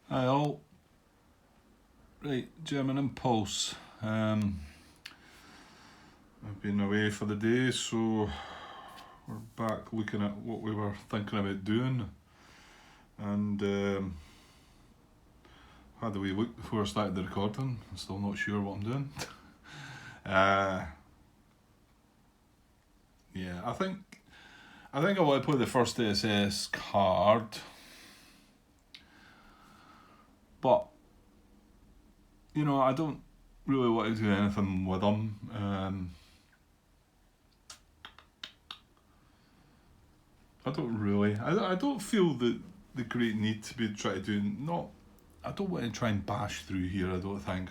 Hi all. Right, German Impulse. I've been away for the day, so we're back looking at what we were thinking about doing. And had a wee look before I started the recording. I'm still not sure what I'm doing. Yeah, I think I want to play the first SS card, but I don't really want to do anything with them. I don't really. I don't feel the great need to be trying to do. Not. I don't want to try and bash through here. I don't think.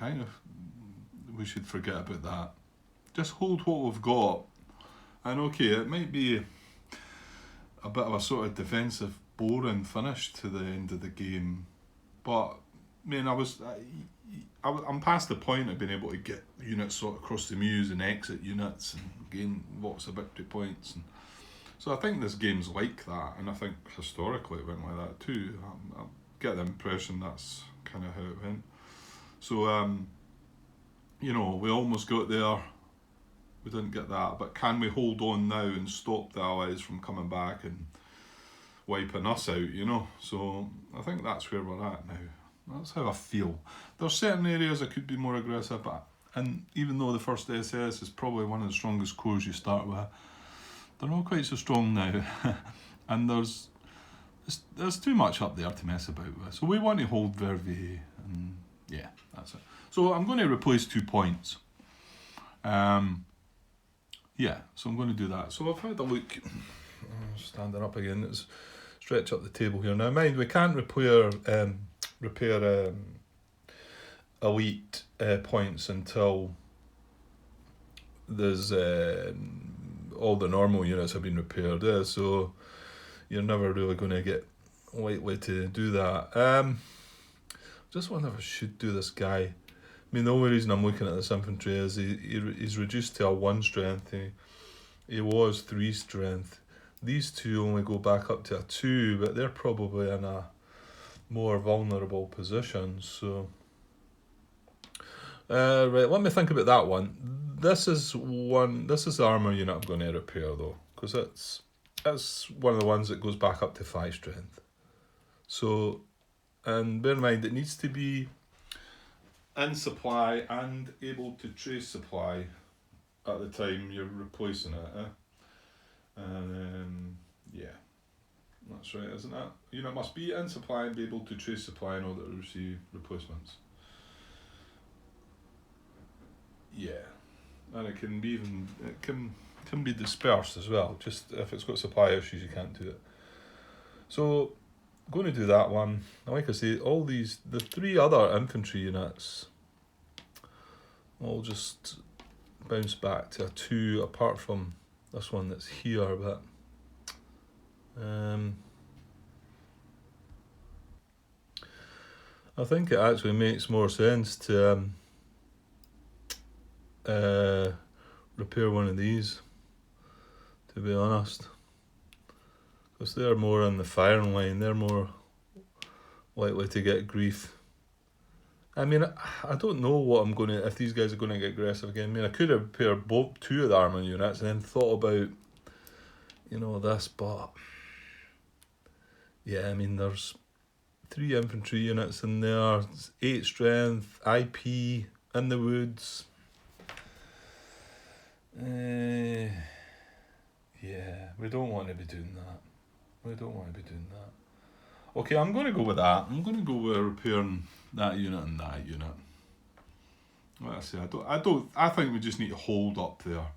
We should forget about that. Just hold what we've got. And okay, it might be a bit of a sort of defensive, boring finish to the end of the game, but I'm past the point of being able to get units sort of across the mews and exit units and gain lots of victory points. And so I think this game's like that, and I think historically it went like that too. I get the impression that's kind of how it went. So, we almost got there. We didn't get that, but can we hold on now and stop the Allies from coming back and wiping us out, So I think that's where we're at now. That's how I feel. There's certain areas I could be more aggressive, and even though the first SS is probably one of the strongest corps you start with, they're not quite so strong now. And there's too much up there to mess about with. So we want to hold Verviers, and yeah, that's it. So I'm going to replace 2 points. Yeah, so I'm going to do that. So I've had a look. Standing up again. Let's stretch up the table here. Now mind, we can't repair elite points until there's all the normal units have been repaired. So you're never really going to get likely to do that. Just wonder if I should do this guy. I mean, the only reason I'm looking at this infantry is he's reduced to a 1 strength. He was 3 strength. These two only go back up to a 2, but they're probably in a more vulnerable position. So, right, let me think about that one. This is the armour unit I'm going to repair though, because it's one of the ones that goes back up to 5 strength. So, and bear in mind, it needs to be in supply and able to trace supply at the time you're replacing it. And yeah, that's right, isn't it? Unit must be in supply and be able to trace supply in order to receive replacements. Yeah, and it can be dispersed as well. Just if it's got supply issues, you can't do it. So, I'm going to do that one. Like I say, the 3 other infantry units, all just bounce back to a 2, apart from this one that's here. But I think it actually makes more sense to repair one of these, to be honest, because they're more in the firing line. They're more likely to get grief. I mean, I don't know if these guys are going to get aggressive again. I mean, I could have repaired 2 of the armour units and then thought about, this, but yeah, I mean, there's 3 infantry units in there, 8 strength, IP, in the woods. Yeah, we don't want to be doing that. Okay, I'm going to go with that. I'm going to go with repairing that unit and that unit. Like I say, I think we just need to hold up there.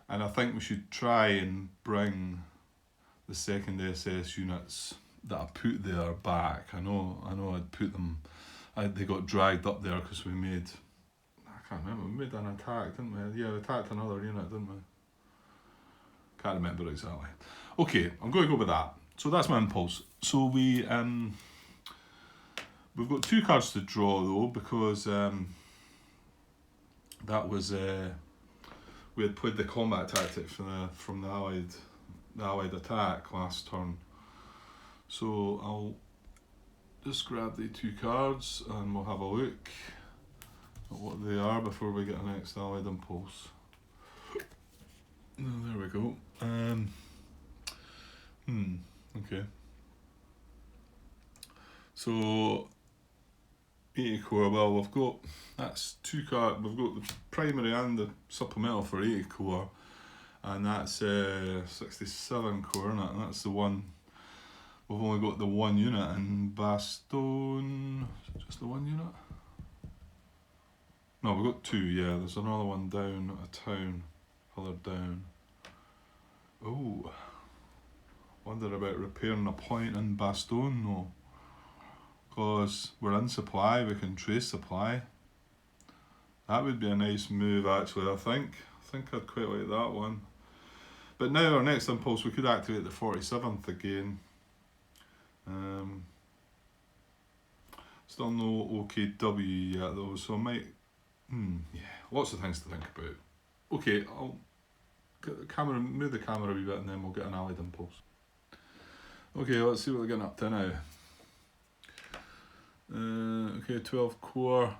And I think we should try and bring the second SS units that I put there back. I know I'd put them, they got dragged up there because we can't remember, we made an attack, didn't we? Yeah, we attacked another unit, didn't we? Can't remember exactly. Okay, I'm going to go with that. So that's my impulse. So we've got 2 cards to draw though, because that was we had played the combat tactic from the Allied attack last turn. So just grab the two cards and we'll have a look at what they are before we get our next Allied Impulse. Oh, there we go. Okay. So 80 core, well we've got, that's two cards, we've got the primary and the supplemental for 80 core, and that's 67 core, isn't it? And that's the one, we've only got the one unit, and Bastogne, just the one unit? No, we've got two, yeah, there's another one down at a town, further down. Oh, wonder about repairing a point in Bastogne though. Because we're in supply, we can trace supply. That would be a nice move actually, I think. I think I'd quite like that one. But now our next impulse, we could activate the 47th again. Still no OKW yet though, so I might... yeah, lots of things to think about. Okay, I'll get the camera, move the camera a wee bit and then we'll get an Allied Impulse. Okay, let's see what we're getting up to now. Okay, 12 core,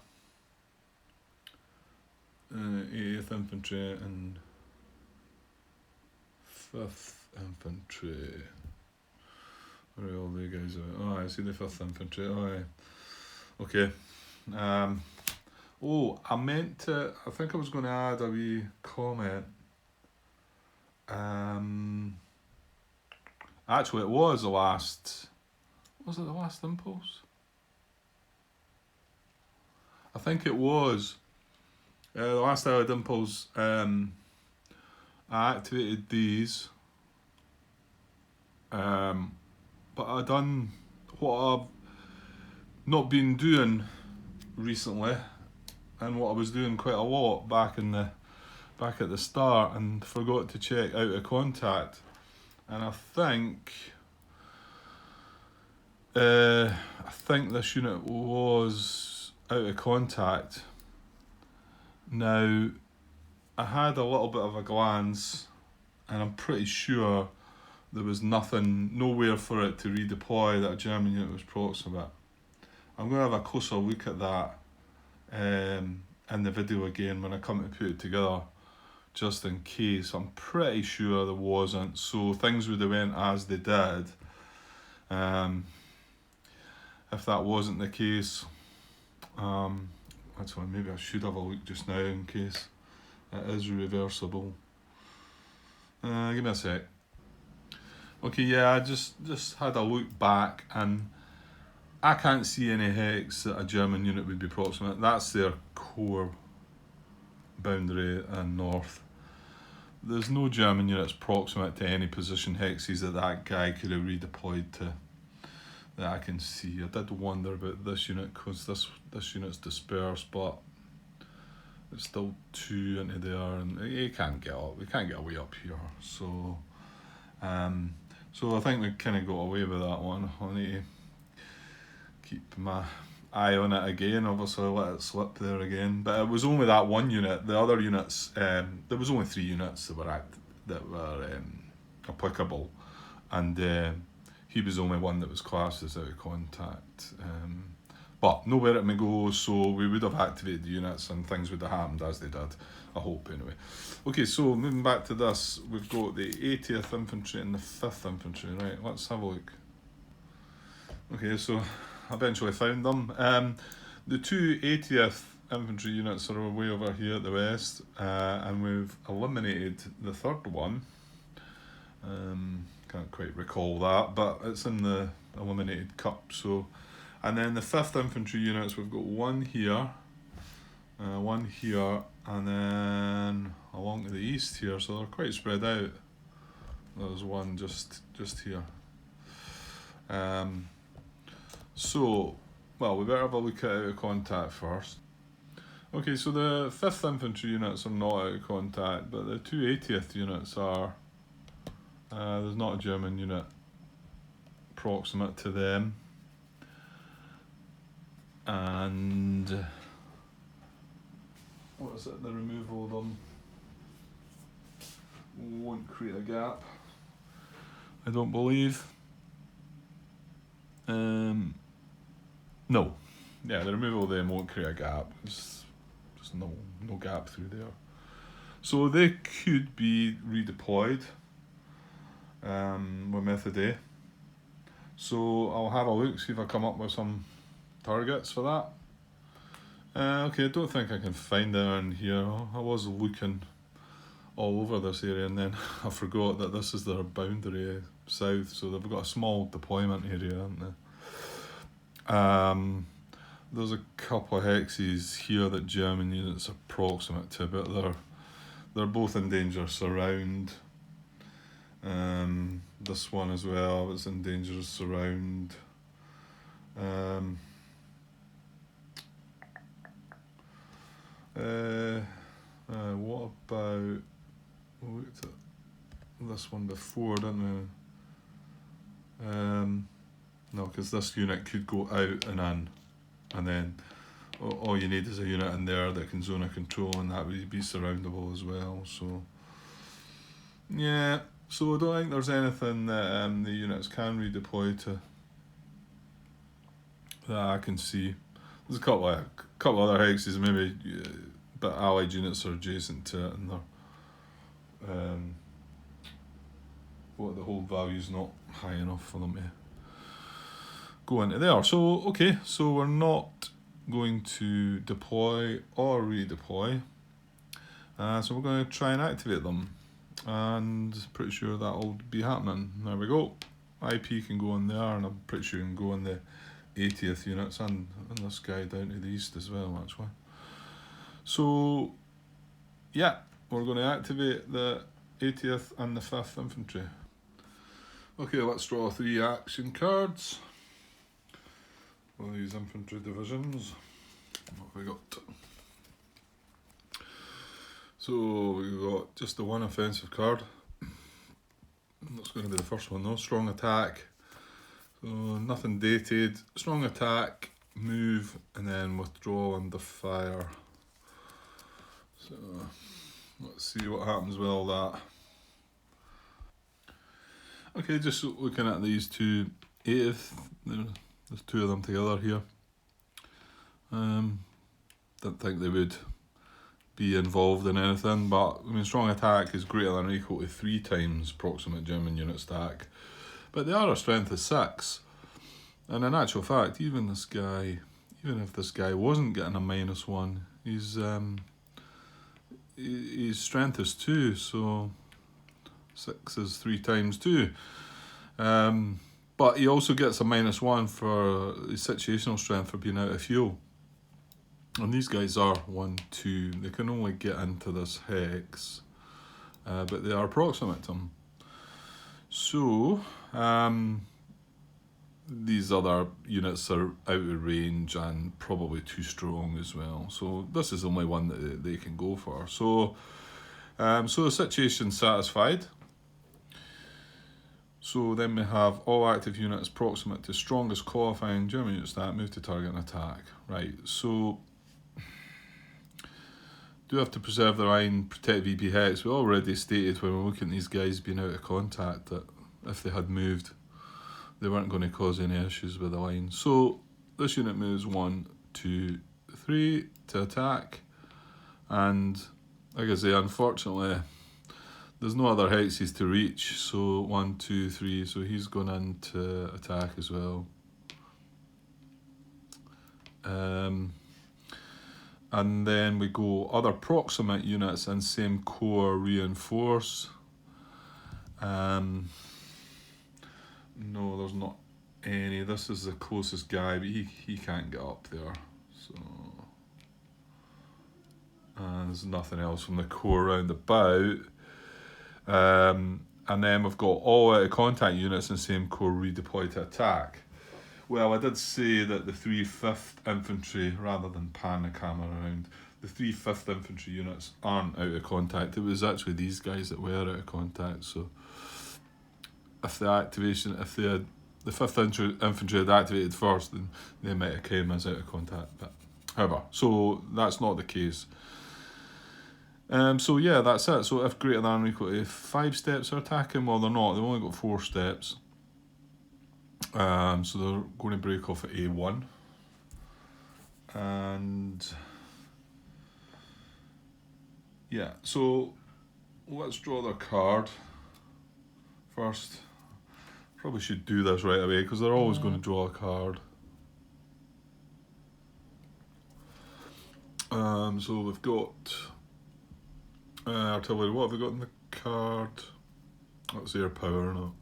80th Infantry and 5th Infantry. Where are all the guys at? Oh, I see the 5th Infantry. Oh, yeah. Okay. Oh, I meant to, I think I was going to add a wee comment. Actually, it was the last, was it the last impulse? I think it was. The last Allied Impulse, I activated these. But I done what I've not been doing recently, and what I was doing quite a lot back at the start, and forgot to check out of contact. And I think this unit was out of contact. Now, I had a little bit of a glance, and I'm pretty sure there was nowhere for it to redeploy that a German unit was proximate. I'm going to have a closer look at that in the video again when I come to put it together, just in case. I'm pretty sure there wasn't, so things would have went as they did. If that wasn't the case, that's why maybe I should have a look just now in case it is reversible. Give me a sec. Okay, yeah, I just had a look back and I can't see any hex that a German unit would be proximate. That's their core boundary and north. There's no German units proximate to any position hexes that guy could have redeployed to, that I can see. I did wonder about this unit because this unit's dispersed, but it's still two into there, and you can't get up. We can't get away up here, so so I think we kind of got away with that one. I need to keep my eye on it again. Obviously, let it slip there again. But it was only that one unit. The other units, there was only 3 units that were applicable, and he was the only one that was classed as out of contact. But nowhere it may go, so we would have activated the units and things would have happened as they did, I hope anyway. Okay, so moving back to this, we've got the 80th Infantry and the 5th Infantry, right, let's have a look. Okay, so I eventually found them. The two 80th Infantry units are way over here at the west, and we've eliminated the third one. Can't quite recall that, but it's in the eliminated cup, so. And then the 5th Infantry units, we've got one here, and then along to the east here, so they're quite spread out. There's one just here. So, well, we better have a look at out of contact first. Okay, so the 5th Infantry units are not out of contact, but the two 80th units are. There's not a German unit proximate to them. And what is it? The removal of them won't create a gap, I don't believe. No. Yeah, the removal then won't create a gap. It's just no gap through there. So they could be redeployed with method A. So I'll have a look, see if I come up with some targets for that. Okay, I don't think I can find them in here. I was looking all over this area and then I forgot that this is their boundary south, so they've got a small deployment area, haven't they? There's a couple of hexes here that German units are proximate to, but they're both in danger surround. This one as well is in danger surround. What about, we looked at this one before, didn't we? No, because this unit could go out and in, and then all you need is a unit in there that can zone a control, and that would be surroundable as well. So yeah, so I don't think there's anything that the units can redeploy to that I can see. There's a couple other hexes maybe, but allied units are adjacent to it, and they're what the hold value's not high enough for them to go into there. So okay, so we're not going to deploy or redeploy. So we're going to try and activate them, and pretty sure that'll be happening. There we go. IP can go in there, and I'm pretty sure you can go in the 80th units and this guy down to the east as well, actually. So yeah, we're going to activate the 80th and the 5th Infantry. Okay, let's draw 3 action cards for these infantry divisions. What have we got? So we've got just the one offensive card. That's going to be the first one though. Strong attack. So nothing dated. Strong attack, move, and then withdraw under fire. So let's see what happens with all that. Okay, just looking at these two 80th, there's 2 of them together here. Didn't think they would be involved in anything, but I mean, strong attack is greater than or equal to 3 times proximate German unit stack, but they are a strength of 6, and in actual fact, even if this guy wasn't getting a -1, his strength is 2, so 6 is 3 times 2. But he also gets a -1 for his situational strength for being out of fuel. And these guys are 1, 2. They can only get into this hex, but they are proximate to him. So these other units are out of range and probably too strong as well. So this is the only one that they can go for. So so the situation's satisfied. So then we have all active units proximate to strongest qualifying German unit stat, move to target and attack. Right, so do have to preserve the line, protect VP hex. We already stated when we were looking at these guys being out of contact that if they had moved, they weren't going to cause any issues with the line. So this unit moves 1, 2, 3 to attack, and like I say, unfortunately, there's no other hexes to reach, so 1, 2, 3, so he's going in to attack as well. And then we go other proximate units and same core reinforce. No, there's not any. This is the closest guy, but he can't get up there. So there's nothing else from the core round about. And then we've got all out of contact units and same core redeployed to attack. Well, I did say that the 3 5th Infantry, rather than pan the camera around, the 3 5th Infantry units aren't out of contact. It was actually these guys that were out of contact. So if the 5th Infantry had activated first, then they might have came as out of contact. But however, so that's not the case. So yeah, that's it. So if greater than or equal to 5 steps are attacking, well, they're not. They've only got 4 steps. So they're going to break off at A1. And yeah, so let's draw their card first. Probably should do this right away because they're always going to draw a card. So we've got artillery. What have we got in the card? That's air power, no.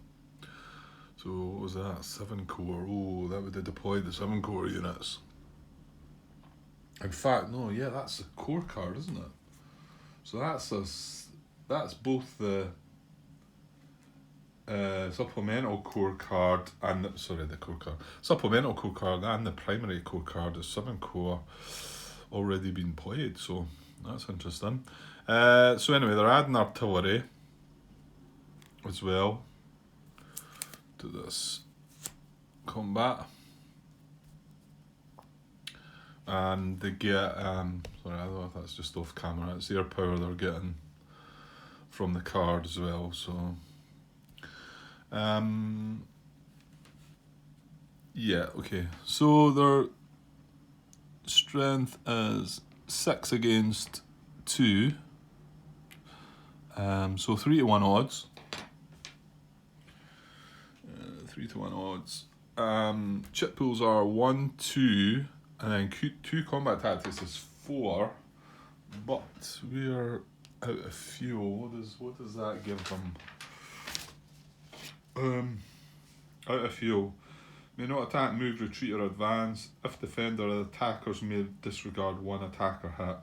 So what was that? 7 core. Oh, that would have deployed the 7 core units. In fact, no, yeah, that's the core card, isn't it? So that's both the supplemental core card and the core card. Supplemental core card and the primary core card is 7 core already been played, so that's interesting. So anyway, they're adding artillery as well to this combat. And they get, sorry, I don't know if that's just off camera, it's air power they're getting from the card as well, so. Yeah, okay, so their strength is 6 against 2, so 3 to 1 odds. 3 to 1 odds. Chip pools are 1, 2, and then 2 combat tactics is 4, but we are out of fuel. What does that give them? Out of fuel. May not attack, move, retreat, or advance. If defender or attackers may disregard 1 attacker hit.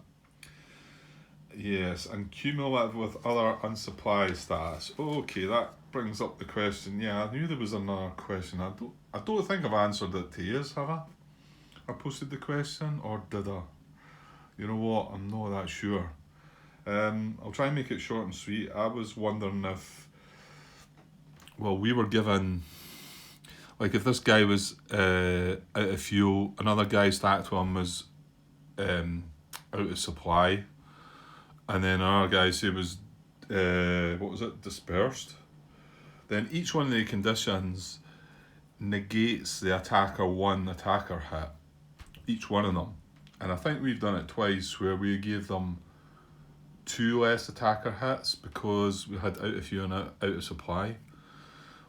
Yes, and cumulative with other unsupply stats. Okay, that brings up the question. Yeah, I knew there was another question. I don't think I've answered it to yours, have I? I posted the question, or did I? You know what? I'm not that sure. I'll try and make it short and sweet. I was wondering if, well, we were given, like, if this guy was out of fuel, another guy stacked to him was out of supply, and then another guy say was dispersed, then each one of the conditions negates the attacker 1 attacker hit, each one of them. And I think we've done it twice where we gave them 2 less attacker hits because we had out of fuel and out of supply.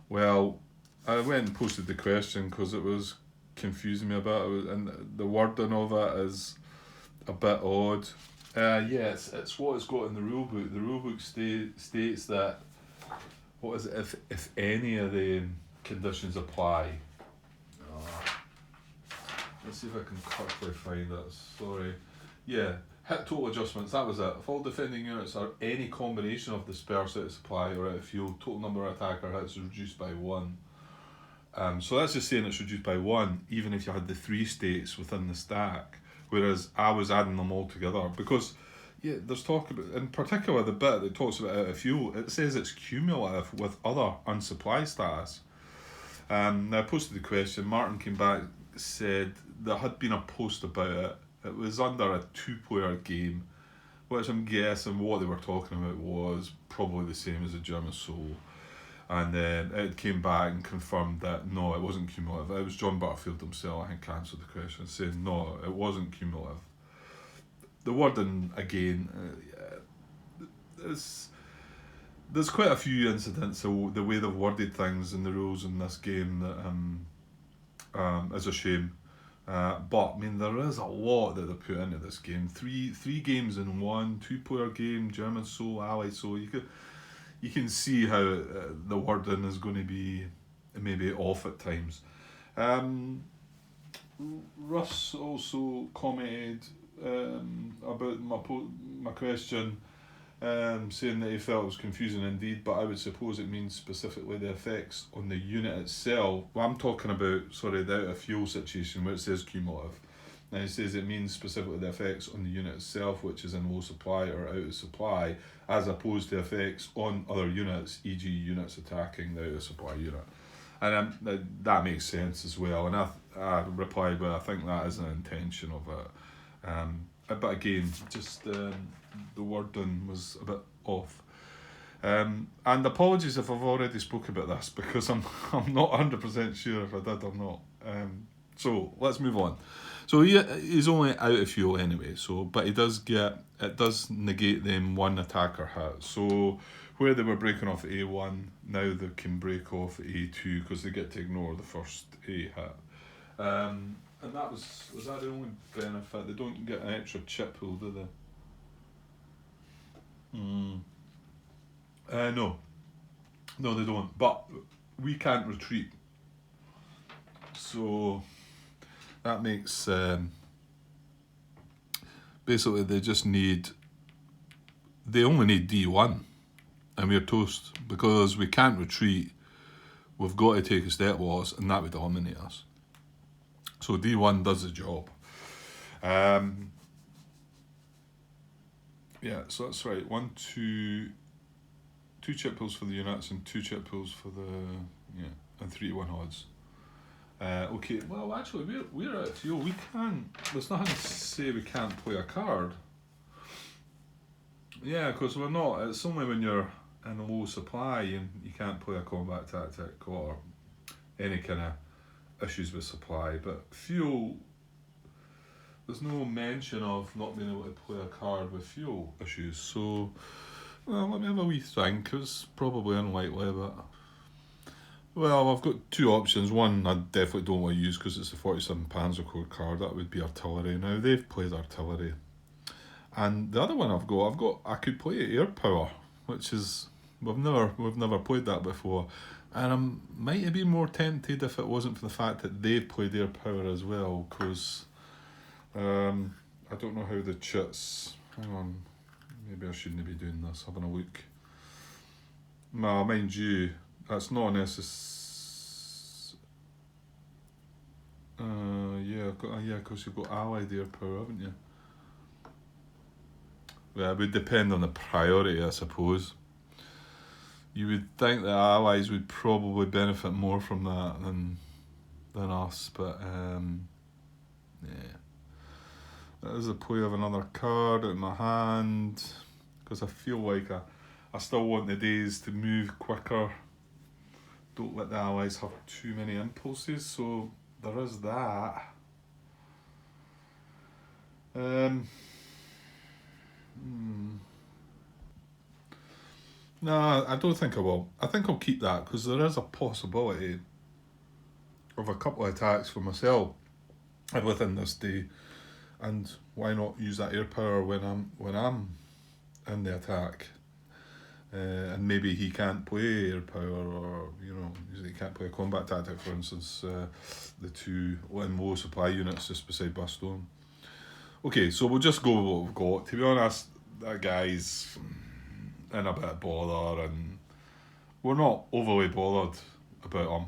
Well, I went and posted the question because it was confusing me a bit, and the wording of it is a bit odd. Yes, it's what it's got in the rulebook. The rulebook states that, what is it, if any of the conditions apply. Let's see if I can quickly find it. Sorry. Yeah, hit total adjustments, that was it. If all defending units are any combination of dispersed, out of supply, or out of fuel, total number of attacker hits is reduced by 1. So that's just saying it's reduced by 1, even if you had the 3 states within the stack. Whereas I was adding them all together because, yeah, there's talk about, in particular the bit that talks about out of fuel, it says it's cumulative with other unsupply status. Now I posted the question, Martin came back, said there had been a post about it. It was under a 2-player game, which I'm guessing what they were talking about was probably the same as the German Soul. And then it came back and confirmed that no, it wasn't cumulative. It was John Butterfield himself, I think, answered the question, saying no, it wasn't cumulative. The wording, again, there's quite a few incidents, so the way they've worded things in the rules in this game that is a shame. But I mean, there is a lot that they put into this game. Three games in one, 2-player game, German Soul, Allied Soul. You can see how the wording is going to be maybe off at times. Russ also commented about my question, saying that he felt it was confusing indeed, but I would suppose it means specifically the effects on the unit itself. Well, I'm talking about, the out of fuel situation where it says cumulative. And it says it means specifically the effects on the unit itself, which is in low supply or out of supply, as opposed to effects on other units, e.g. units attacking the out of supply unit. And that makes sense as well. And I replied, well, I think that is an intention of it. But again, just the wording was a bit off. And apologies if I've already spoken about this, because I'm not 100% sure if I did or not. So let's move on. So he's only out of fuel anyway. So, but it does negate them one attacker hit. So where they were breaking off A1, now they can break off A2 because they get to ignore the first A hit. And that was that the only benefit? They don't get an extra chip pool, do they? No, they don't. But we can't retreat, so that makes basically they only need D1, and we're toast because we can't retreat. We've got to take a step loss, and that would eliminate us. So D1 does the job. Yeah, so that's right. 2 chip pools for the units and 2 chip pools for and 3-1 odds. Okay, well actually we're out of fuel. We can't. There's nothing to say we can't play a card. Yeah, because we're not. It's only when you're in a low supply and you can't play a combat tactic or any kind of issues with supply. But fuel, there's no mention of not being able to play a card with fuel issues. So, well, let me have a wee think. It's probably unlikely, but well, I've got 2 options. One I definitely don't want to use because it's a 47 Panzer Corps card. That would be artillery. Now they've played artillery. And the other one I could play air power, which is we've never played that before, and I might have been more tempted if it wasn't for the fact that they've played air power as well. Because I don't know how the chits. Hang on, maybe I shouldn't be doing this. Having a look. Nah, mind you, that's not necessary. Because you've got allied air power, haven't you? Well, it would depend on the priority, I suppose. You would think the allies would probably benefit more from that than us, but yeah. That is a play of another card in my hand, because I feel like I still want the days to move quicker. Don't let the allies have too many impulses, so there is that. No, I don't think I will. I think I'll keep that because there is a possibility of a couple of attacks for myself within this day, and why not use that air power when I'm in the attack, and maybe he can't play air power, or he can't play a combat tactic, for instance. The 2 in low supply units just beside Bastogne. Okay, so we'll just go with what we've got. To be honest, that guy's in a bit of bother, and we're not overly bothered about him.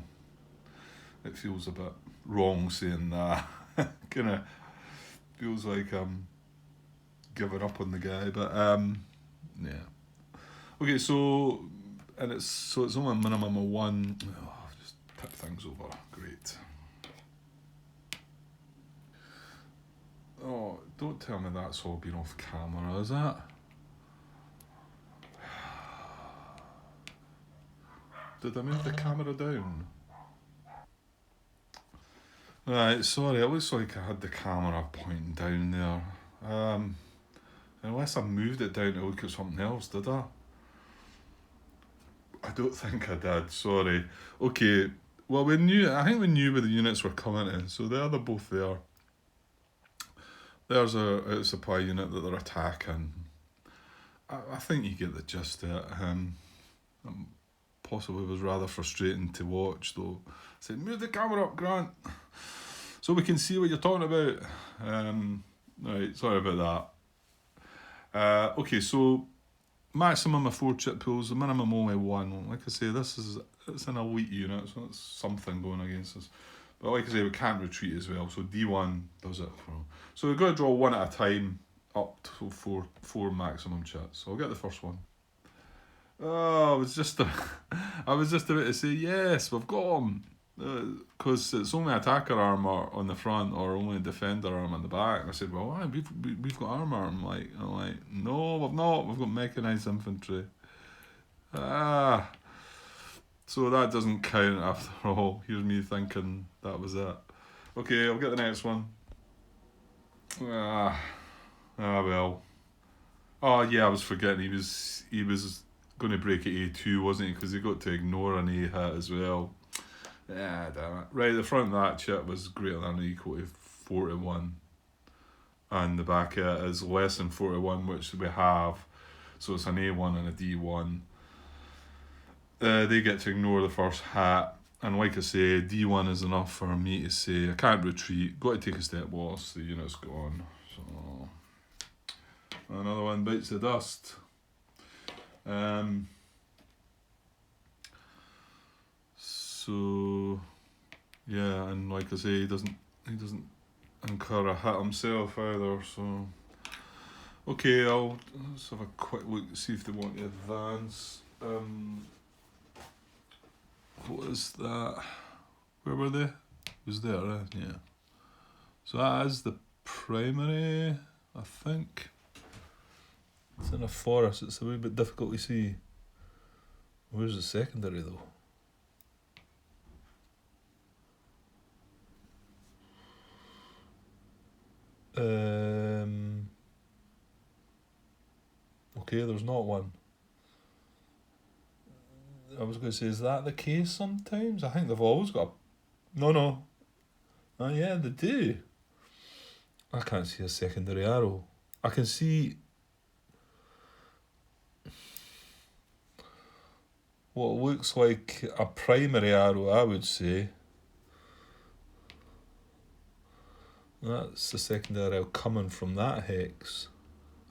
It feels a bit wrong saying that. Kind of feels like I'm giving up on the guy, but yeah. Okay, so it's only a minimum of 1. Oh, I've just tipped things over. Great. Oh, don't tell me that's all been off camera, is that? Did I move the camera down? Right, sorry, it looks like I had the camera pointing down there. Unless I moved it down to look at something else, did I? I don't think I did, sorry. Okay, well I think we knew where the units were coming in, so they're both there. There's a supply unit that they're attacking. I think you get the gist of it. Possibly was rather frustrating to watch though. I said, move the camera up, Grant, so we can see what you're talking about. Right, sorry about that. Okay, so maximum of 4 chip pools, the minimum only 1. Like I say, it's an elite unit, so it's something going against us. But like I say, we can't retreat as well, so D1 does it for them. So we've got to draw 1 at a time up to 4 maximum chits. So I'll get the first one. Oh, I was just about to say yes, we've got them, because it's only attacker armor on the front or only defender armor on the back. And I said, well, we've got armor. I'm like, no, we've not. We've got mechanized infantry. So that doesn't count after all. Here's me thinking that was it. Okay, I'll get the next one. Well. Oh yeah, I was forgetting he was going to break at A2, wasn't he? Because he got to ignore an A hit as well. Yeah, damn it. Right, the front of that chip was greater than or equal to 41. And the back of it is less than 41, which we have. So it's an A1 and a D1. They get to ignore the first hat. And like I say, D1 is enough for me to say, I can't retreat, got to take a step loss, the unit's gone. So another one bites the dust. So yeah, and like I say, he doesn't incur a hit himself either. So okay, let's have a quick look to see if they want to advance. What is that? Where were they? It was there, yeah. So that is the primary, I think. It's in a forest, it's a wee bit difficult to see. Where's the secondary though? Okay, there's not one. I was going to say, is that the case sometimes? I think they've always got No. Oh yeah, they do. I can't see a secondary arrow. I can see what looks like a primary arrow, I would say. That's the secondary arrow coming from that hex.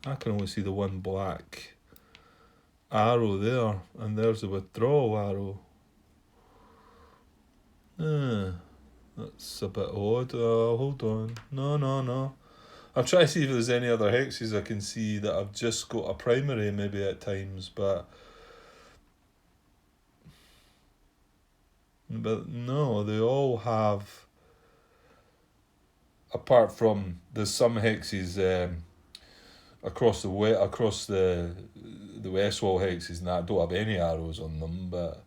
I can only see the one black arrow there, and there's the withdrawal arrow. That's a bit odd. Hold on. No. I'm trying to see if there's any other hexes I can see that have just got a primary maybe at times, but no, they all have, apart from there's some hexes across the west wall hexes and that don't have any arrows on them, but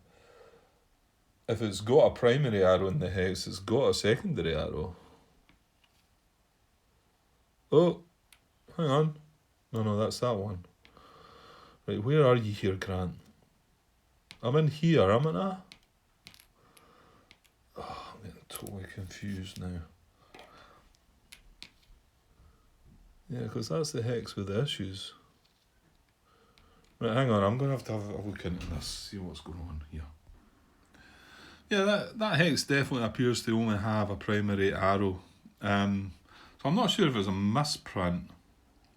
if it's got a primary arrow in the hex, it's got a secondary arrow. Oh, hang on. No, that's that one. Right, where are you here, Grant? I'm in here, am I? Oh, I'm getting totally confused now. Yeah, because that's the hex with the issues. Right, hang on, I'm going to have a look into this, see what's going on here. Yeah, that hex definitely appears to only have a primary arrow. So I'm not sure if it's a misprint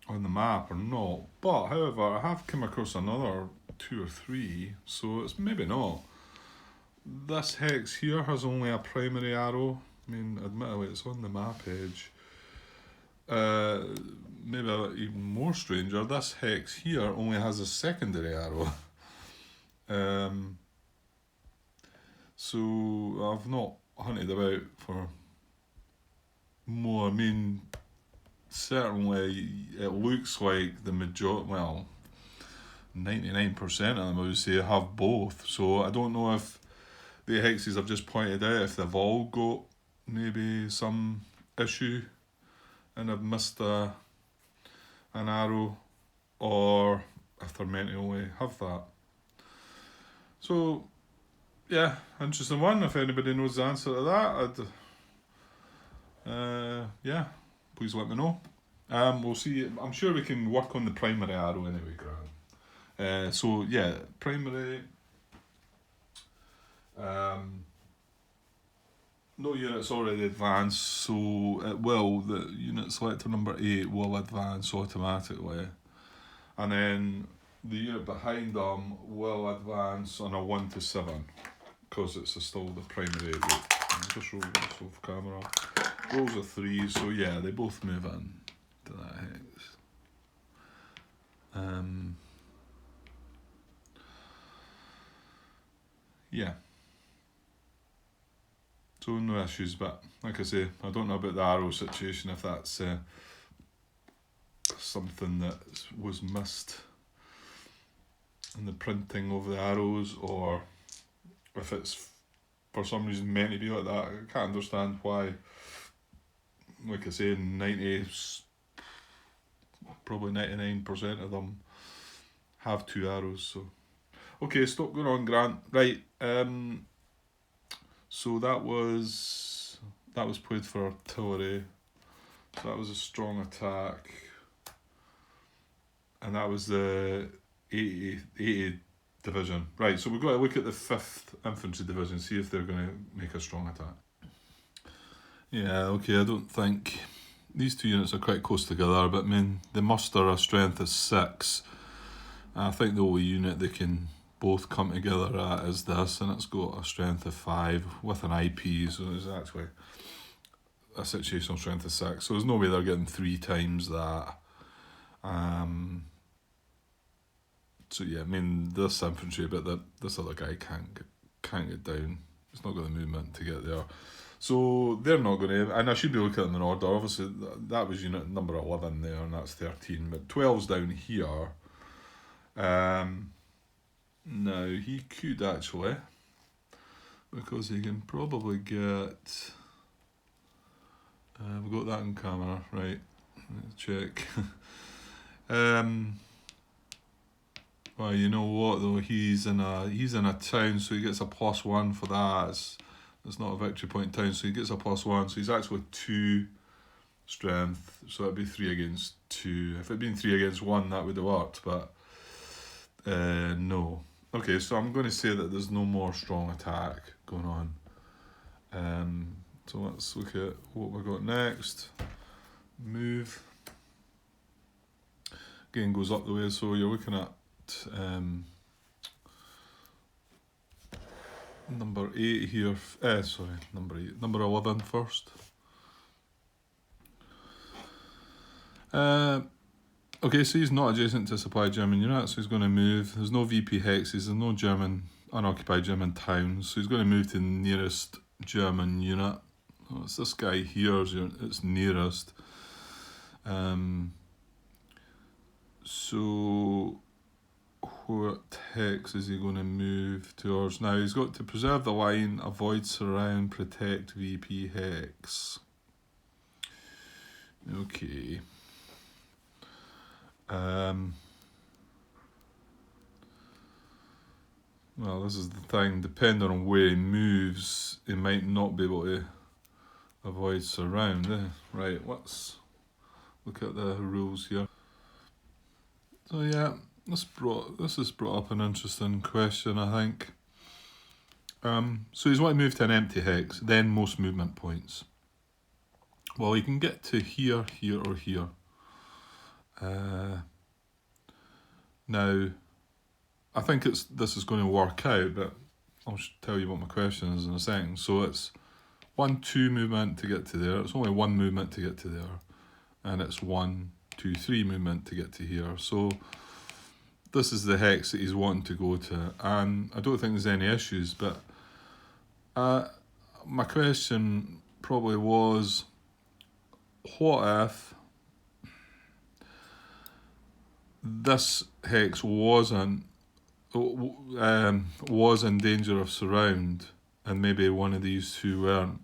on the map or not, but however, I have come across another 2 or 3, so it's maybe not. This hex here has only a primary arrow. I mean, admittedly, it's on the map edge. Maybe even more stranger, this hex here only has a secondary arrow. So I've not hunted about for more. I mean, certainly it looks like the majority, 99% of them, I would say, have both. So I don't know if the hexes I've just pointed out, if they've all got maybe some issue and I've missed an arrow, or if they're meant to only have that. So yeah, interesting one. If anybody knows the answer to that, please let me know. We'll see. I'm sure we can work on the primary arrow anyway, Grant. So yeah, primary. No units already advanced, so it will. The unit selector number 8 will advance automatically, and then the unit behind them will advance on a 1 to 7, because it's still the primary. Just roll this off camera. Rolls a 3, so yeah, they both move in to that hex. Yeah. So no issues, but like I say, I don't know about the arrow situation, if that's something that was missed in the printing of the arrows, or if it's for some reason meant to be like that. I can't understand why like I say, probably 99% of them have 2 arrows. So, okay, stop going on, Grant. Right. So that was played for artillery. So that was a strong attack, and that was the 80 Division. Right. So we've got to look at the 5th Infantry Division, see if they're going to make a strong attack. Yeah. Okay. I don't think these two units are quite close together, but I mean they muster a strength of 6. I think the only unit they can both come together at is this, and it's got a strength of 5 with an IP, so it's actually a situational strength of 6. So there's no way they're getting 3 times that. So yeah, I mean this infantry, but this other guy can't get down. He's not got the movement to get there. So they're not going to, and I should be looking at them in order. Obviously that was unit number 11 there, and that's 13, but 12's down here. Now he could actually, because he can probably get. We've got that in camera, right? Let's check. Well, you know what though? He's in a town, so he gets a +1 for that. It's not a victory point town, so he gets a +1. So he's actually 2 strength. So that'd be 3 against 2. If it'd been 3 against 1, that would have worked, but no. Okay, so I'm going to say that there's no more strong attack going on. So let's look at what we've got next. Move. Again, goes up the way, so you're looking at number 8 here. Number 8. Number 11 first. Okay, so he's not adjacent to supply German units, so he's going to move. There's no VP hexes, there's no unoccupied German towns, so he's going to move to the nearest German unit. Oh, it's this guy here, it's nearest. So what hex is he going to move towards? Now he's got to preserve the line, avoid surround, protect VP hex. Okay. Well, this is the thing, depending on where he moves, he might not be able to avoid surround. Right, let's look at the rules here. So yeah, this has brought up an interesting question, I think. So he's want to move to an empty hex, then most movement points. Well, he can get to here, here, or here. Now, I think this is going to work out, but I'll tell you what my question is in a second. So it's 1, 2 movement to get to there. It's only 1 movement to get to there, and it's 1, 2, 3 movement to get to here. So this is the hex that he's wanting to go to, and I don't think there's any issues. But my question probably was, what if this hex was in danger of surround, and maybe one of these two weren't?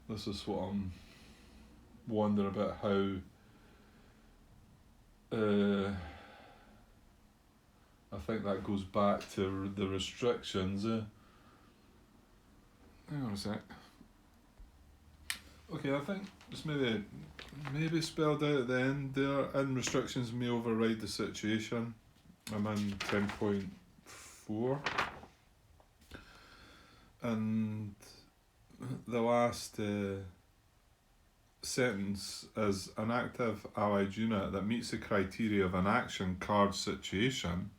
This is what I'm wondering about, how I think that goes back to the restrictions. Hang on a sec. Okay, I think it's maybe spelled out at the end there, and restrictions may override the situation. I'm in 10.4. And the last sentence is, an active allied unit that meets the criteria of an action card situation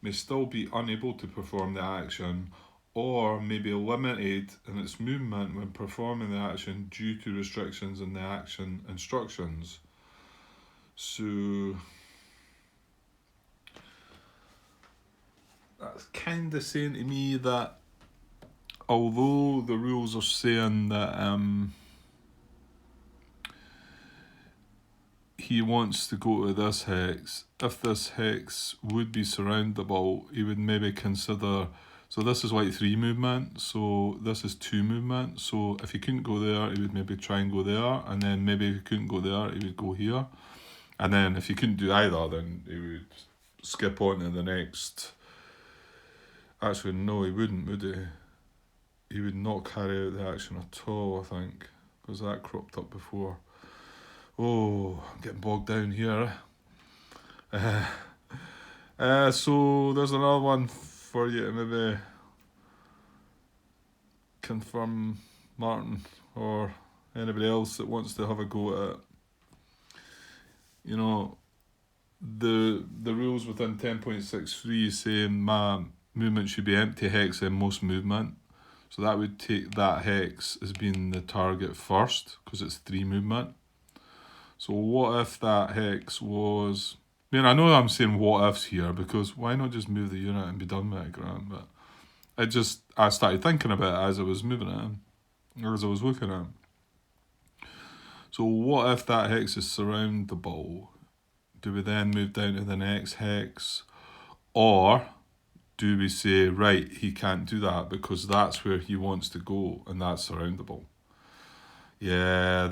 may still be unable to perform the action, or may be limited in its movement when performing the action due to restrictions in the action instructions. So that's kind of saying to me that although the rules are saying that he wants to go to this hex, if this hex would be surroundable, he would maybe consider So this is white 3 movement, so this is 2 movement. So if he couldn't go there, he would maybe try and go there, and then maybe if he couldn't go there, he would go here. And then if he couldn't do either, then he would skip on to the next. Actually, no, he wouldn't, would he? He would not carry out the action at all, I think, because that cropped up before. Oh, I'm getting bogged down here. So there's another one for you to maybe confirm, Martin, or anybody else that wants to have a go at it. You know, the rules within 10.63 saying my movement should be empty hex in most movement. So that would take that hex as being the target first, because it's 3 movement. So what if that hex was... I mean, I know I'm saying what ifs here, because why not just move the unit and be done with it, Grant? But I started thinking about it as I was moving it, or as I was looking at it. So what if that hex is surround the ball? Do we then move down to the next hex? Or do we say, right, he can't do that because that's where he wants to go and that's surroundable? Yeah,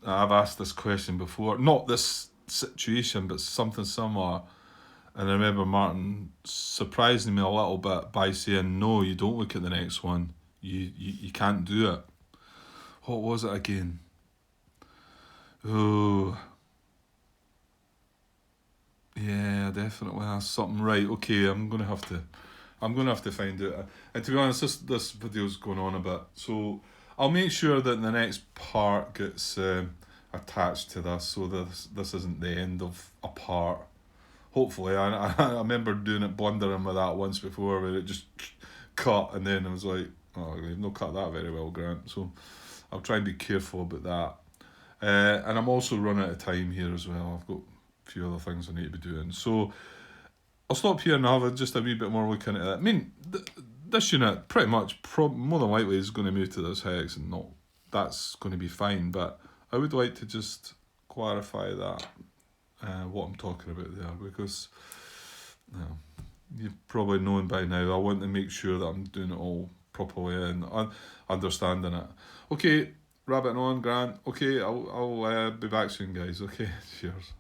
I've asked this question before. Not this situation, but something similar. And I remember Martin surprising me a little bit by saying, no, you don't look at the next one. You can't do it. What was it again? Oh, yeah, definitely has something right. Okay, I'm gonna have to find it. And to be honest, this video's going on a bit, so I'll make sure that the next part gets attached to this, so this isn't the end of a part. Hopefully, I remember doing it blundering with that once before, where it just cut, and then I was like, oh, you've not cut that very well, Grant. So I'll try and be careful about that. And I'm also running out of time here as well. I've got a few other things I need to be doing. So I'll stop here and have just a wee bit more looking at it. I mean, this unit pretty much, more than likely, is going to move to this hex, and that's going to be fine. But I would like to just clarify that, what I'm talking about there, because you've probably known by now. I want to make sure that I'm doing it all properly and understanding it. Okay, rabbiting on, Grant. Okay, I'll be back soon, guys. Okay, cheers.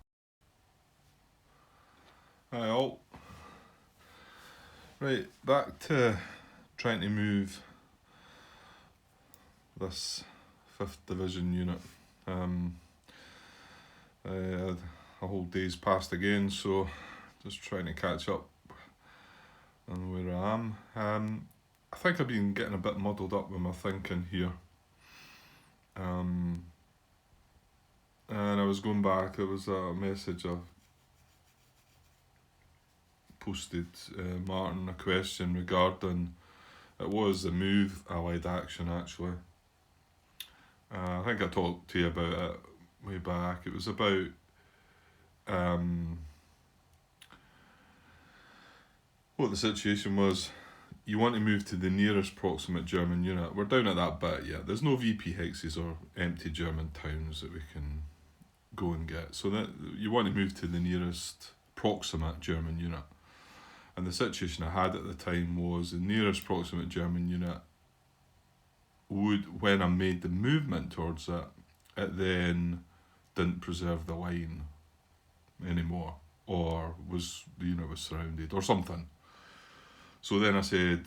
Hi all. Right, back to trying to move this 5th Division unit. A whole day's passed again, so just trying to catch up on where I am. I think I've been getting a bit muddled up with my thinking here. And I was going back, there was a message I posted Martin a question regarding, it was the move allied action actually. I think I talked to you about it way back. It was about what the situation was. You want to move to the nearest proximate German unit. We're down at that bit yet. There's no VP hexes or empty German towns that we can go and get. So that you want to move to the nearest proximate German unit. And the situation I had at the time was the nearest proximate German unit would, when I made the movement towards it, it then didn't preserve the line anymore, or the unit was surrounded or something. So then I said,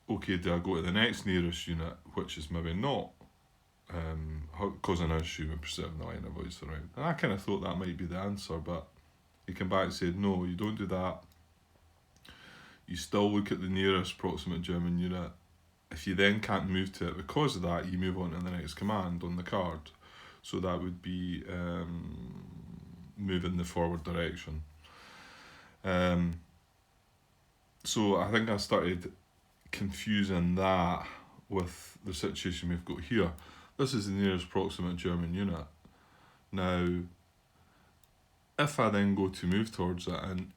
okay, do I go to the next nearest unit, which is maybe not causing an issue and preserving the line of voice around? And I kind of thought that might be the answer, but he came back and said, no, you don't do that. You still look at the nearest proximate German unit. If you then can't move to it because of that, you move on to the next command on the card. So that would be moving the forward direction. So I think I started confusing that with the situation we've got here. This is the nearest proximate German unit. Now, if I then go to move towards it and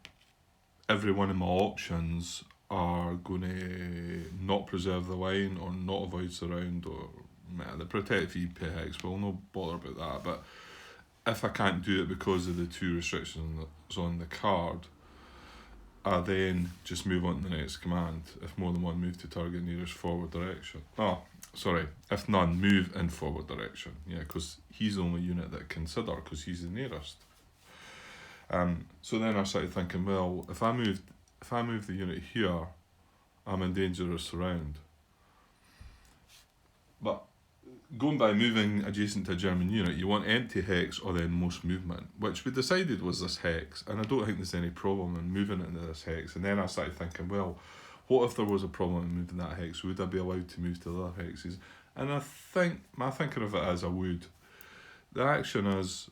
every one of my options are going to not preserve the line or not avoid surround or the protect VP hex, we'll no bother about that. But if I can't do it because of the 2 restrictions on the card, I then just move on to the next command if more than one move to target nearest forward direction. Oh, sorry, if none, move in forward direction. Yeah, because he's the only unit that I consider because he's the nearest. So then I started thinking, well, if I move the unit here, I'm in danger of surround. But going by moving adjacent to a German unit, you want empty hex or then most movement, which we decided was this hex, and I don't think there's any problem in moving it into this hex. And then I started thinking, well, what if there was a problem in moving that hex? Would I be allowed to move to the other hexes? And I think my thinking of it is I would. The action is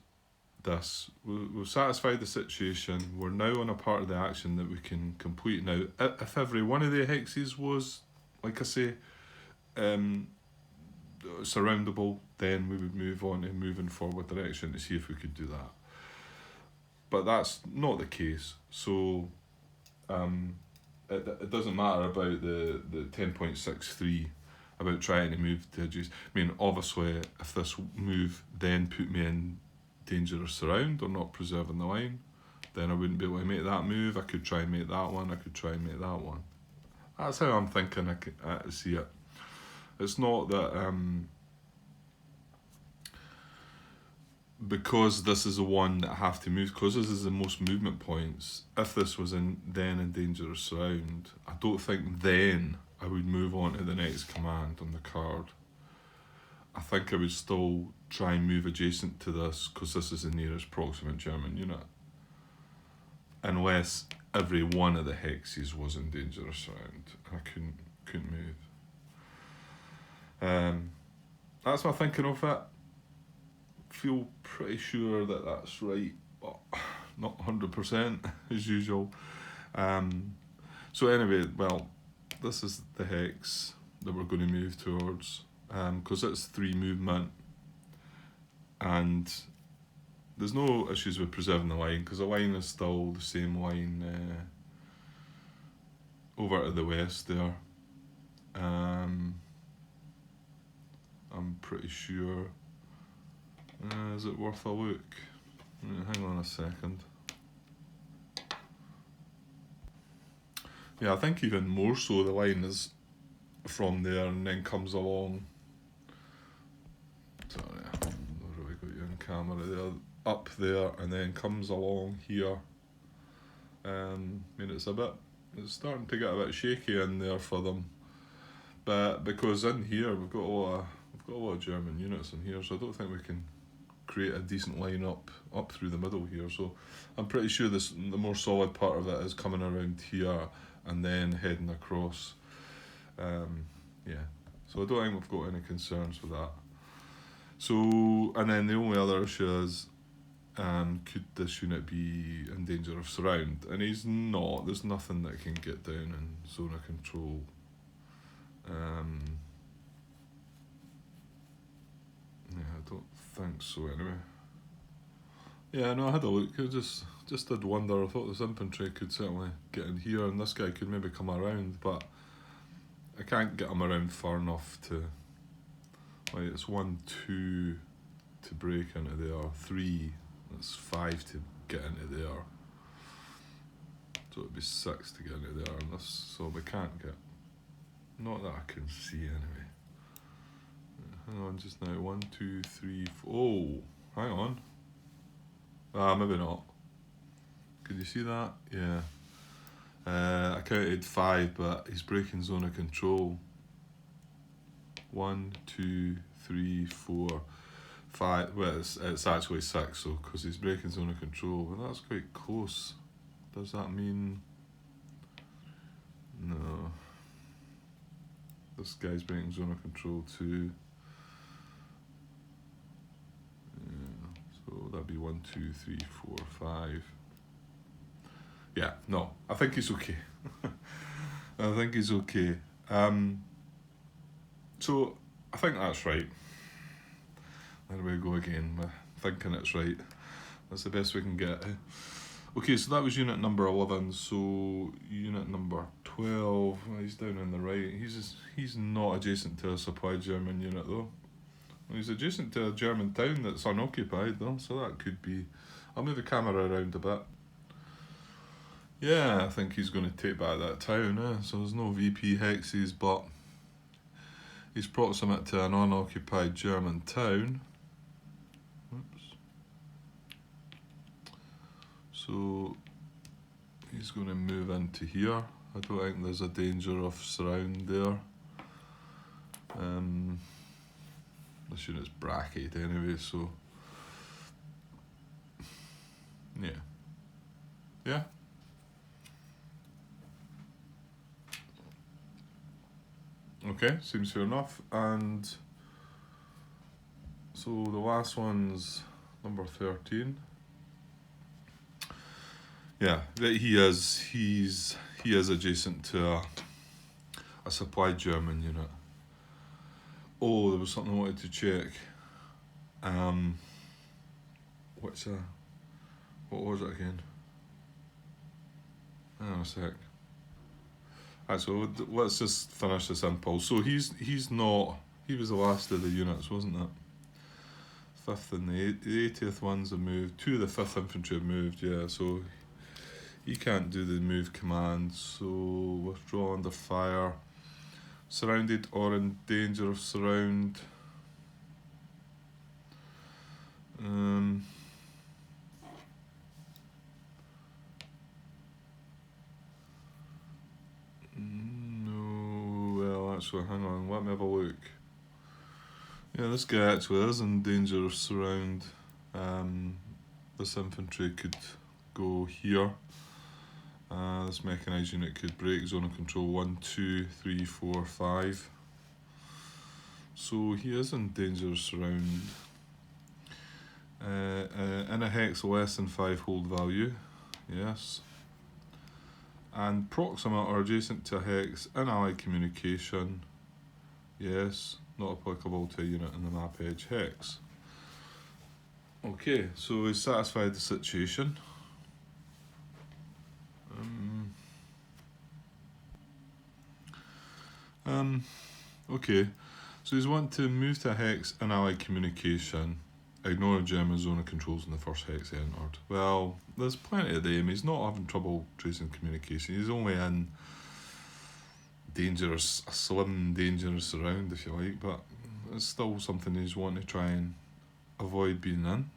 this. We've satisfied the situation. We're now on a part of the action that we can complete now. If every one of the hexes was, like I say, surroundable, then we would move on and move in forward direction to see if we could do that. But that's not the case. So it doesn't matter about the 10.63 about trying to move to adjust. I mean, obviously, if this move then put me in danger of surround or not preserving the line, then I wouldn't be able to make that move. I could try and make that one. I could try and make that one. That's how I'm thinking I see it. It's not that because this is the one that I have to move, because this is the most movement points, if this was in danger of surround, I don't think then I would move on to the next command on the card. I think I would still try and move adjacent to this because this is the nearest proximate German unit. Unless every one of the hexes was in danger of surround. I couldn't move. That's my thinking of it. Feel pretty sure that that's right, but not 100% as usual. So anyway, well, this is the hex that we're going to move towards, because it's 3 movement, and there's no issues with preserving the line because the line is still the same line over to the west there. I'm pretty sure. Is it worth a look? Hang on a second. Yeah, I think even more so the line is from there and then comes along. Sorry, I've not really got you on camera there. Up there and then comes along here. I mean, it's starting to get a bit shaky in there for them. But because in here we've got a lot of German units in here, so I don't think we can create a decent line up through the middle here. So I'm pretty sure the more solid part of it is coming around here and then heading across. Yeah, so I don't think we've got any concerns with that. So, and then the only other issue is, could this unit be in danger of surround? And he's not. There's nothing that can get down in zone of control. Yeah, I don't think so anyway. Yeah, no, I had a look. I just did wonder. I thought this infantry could certainly get in here and this guy could maybe come around, but I can't get him around far enough to... Like, it's 1, 2 to break into there, 3, that's 5 to get into there. So it'd be 6 to get into there, and this, so we can't get... Not that I can see anyway. Hang on just now, 1, 2, 3, 4... Oh, hang on. Maybe not. Could you see that? Yeah. I counted 5, but he's breaking zone of control. 1, 2, 3, 4, 5. Well, it's actually 6, so because he's breaking zone of control. Well, that's quite close. Does that mean... No. This guy's breaking zone of control too. Yeah, so that'd be 1, 2, 3, 4, 5. Yeah, no, I think he's okay. I think he's okay. So I think that's right. There we go again. We're thinking it's right. That's the best we can get. Okay, so that was unit number 11. So unit number 12. Well, he's down on the right. He's not adjacent to a supply German unit though. Well, he's adjacent to a German town that's unoccupied though. So that could be. I'll move the camera around a bit. Yeah, I think he's going to take back that town, so there's no VP hexes, but he's proximate to an unoccupied German town. Oops. So he's going to move into here. I don't think there's a danger of surround there. This unit's bracketed anyway, so yeah. Yeah. Okay, seems fair enough. And so the last one's number 13. Yeah, he's adjacent to a supplied German unit. Oh, there was something I wanted to check. What was it again? Hang on a sec. So let's just finish this impulse. So he was the last of the units, wasn't it? 5th and the 80th ones have moved. 2 of the 5th infantry have moved, yeah, so he can't do the move command, so withdraw under fire. Surrounded or in danger of surround. No, well, actually, hang on, let me have a look. Yeah, this guy actually is in danger of surround. This infantry could go here. This mechanised unit could break zone of control 1, 2, 3, 4, 5. So he is in danger of surround. In a hex less than 5 hold value, yes. And proximate or adjacent to a hex in allied communication, yes. Not applicable to a unit in the map edge hex. Okay, so he's satisfied the situation. Okay, so he's wanting to move to a hex in allied communication, ignore German zone of controls in the first hex entered. Well, there's plenty of them. He's not having trouble tracing communication. He's only in a slim dangerous around, if you like, but it's still something he's wanting to try and avoid being in.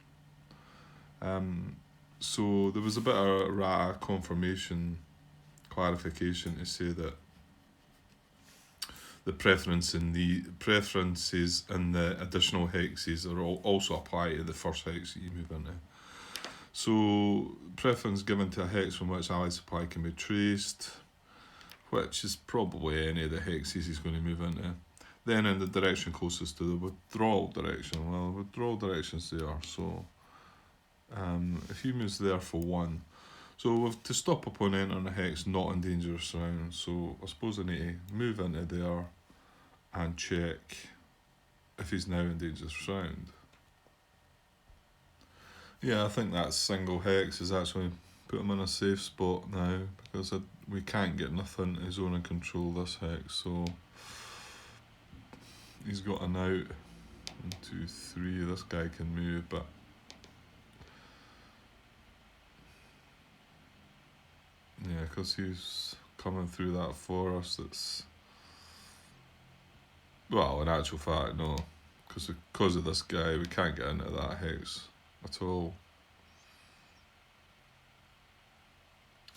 So there was a bit of RATA confirmation clarification to say that the preferences and the additional hexes are also apply to the first hex that you move into. So preference given to a hex from which allied supply can be traced, which is probably any of the hexes he's going to move into. Then in the direction closest to the withdrawal direction, well, the withdrawal direction's there, so if he moves there for 1, so we've to stop upon entering a hex not in dangerous surround, so I suppose I need to move into there and check if he's now in dangerous surround. Yeah, I think that single hex is actually put him in a safe spot now, because we can't get nothing to zone and control this hex, so he's got an out. 1, 2, 3, this guy can move, but yeah, because he's coming through that forest, it's, well, in actual fact, no, because of this guy, we can't get into that hex at all.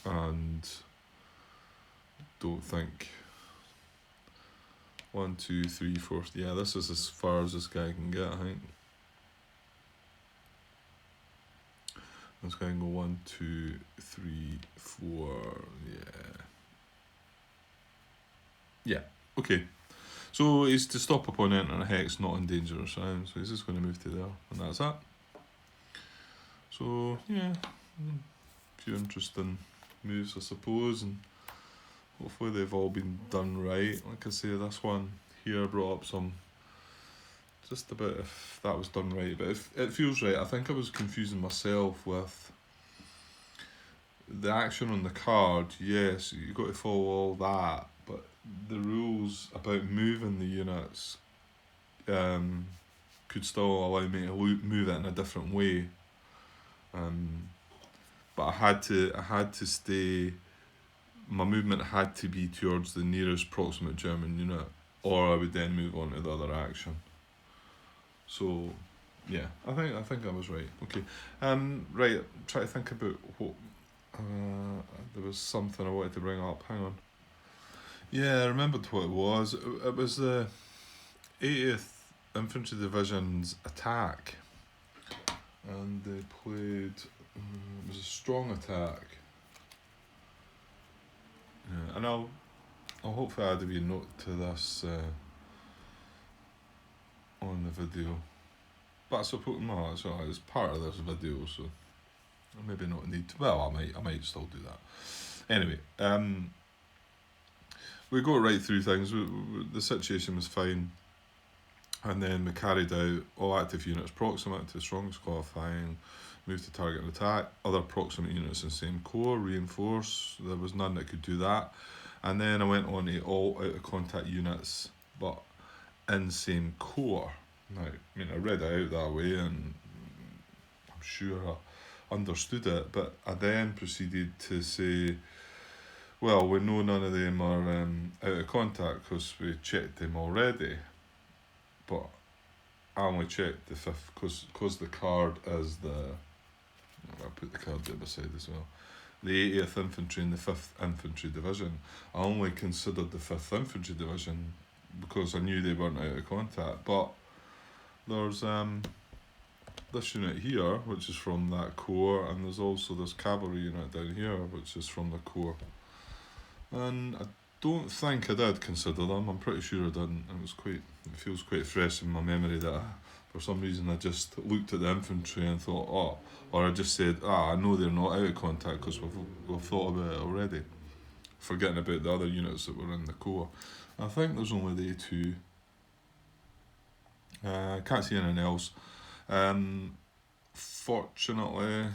And don't think 1, 2, 3, 4. Yeah, this is as far as this guy can get, I think. This guy can go 1, 2, 3, 4. Yeah. Okay. So he's to stop upon entering a hex not in dangerous surround. So he's just going to move to there, and that's that. So yeah, a few interesting moves, I suppose, and hopefully they've all been done right. Like I say, this one here brought up some, just about if that was done right, but if it feels right. I think I was confusing myself with the action on the card. Yes, you've got to follow all that, but the rules about moving the units could still allow me to move it in a different way. but I had to stay. My movement had to be towards the nearest proximate German unit, or I would then move on to the other action. So, yeah, I think I was right. Okay, right. Try to think about what. There was something I wanted to bring up. Hang on. Yeah, I remembered what it was. It was the 80th Infantry Division's attack, and they played. It was a strong attack. Yeah, and I'll hopefully add a wee note to this on the video. But I suppose no, it's part of this video, so maybe not need to. Well, I might still do that. Anyway, we got right through things. The situation was fine, and then we carried out all active units proximate to the strongest qualifying, moved to target and attack. Other proximate units in the same corps, reinforce. There was none that could do that. And then I went on to all out of contact units, but in same corps. Now, I mean, I read it out that way, and I'm sure I understood it, but I then proceeded to say, well, we know none of them are out of contact because we checked them already, but I only checked the 5th because the card is I'll put the card there beside as well. The 80th Infantry and the 5th Infantry Division. I only considered the 5th Infantry Division because I knew they weren't out of contact, but there's this unit here, which is from that corps, and there's also this cavalry unit down here, which is from the corps. And I don't think I did consider them. I'm pretty sure I didn't. It feels quite fresh in my memory that for some reason I just looked at the infantry and thought, or I just said, I know they're not out of contact because we've thought about it already, forgetting about the other units that were in the corps. I think there's only the two. I can't see anything else. Fortunately,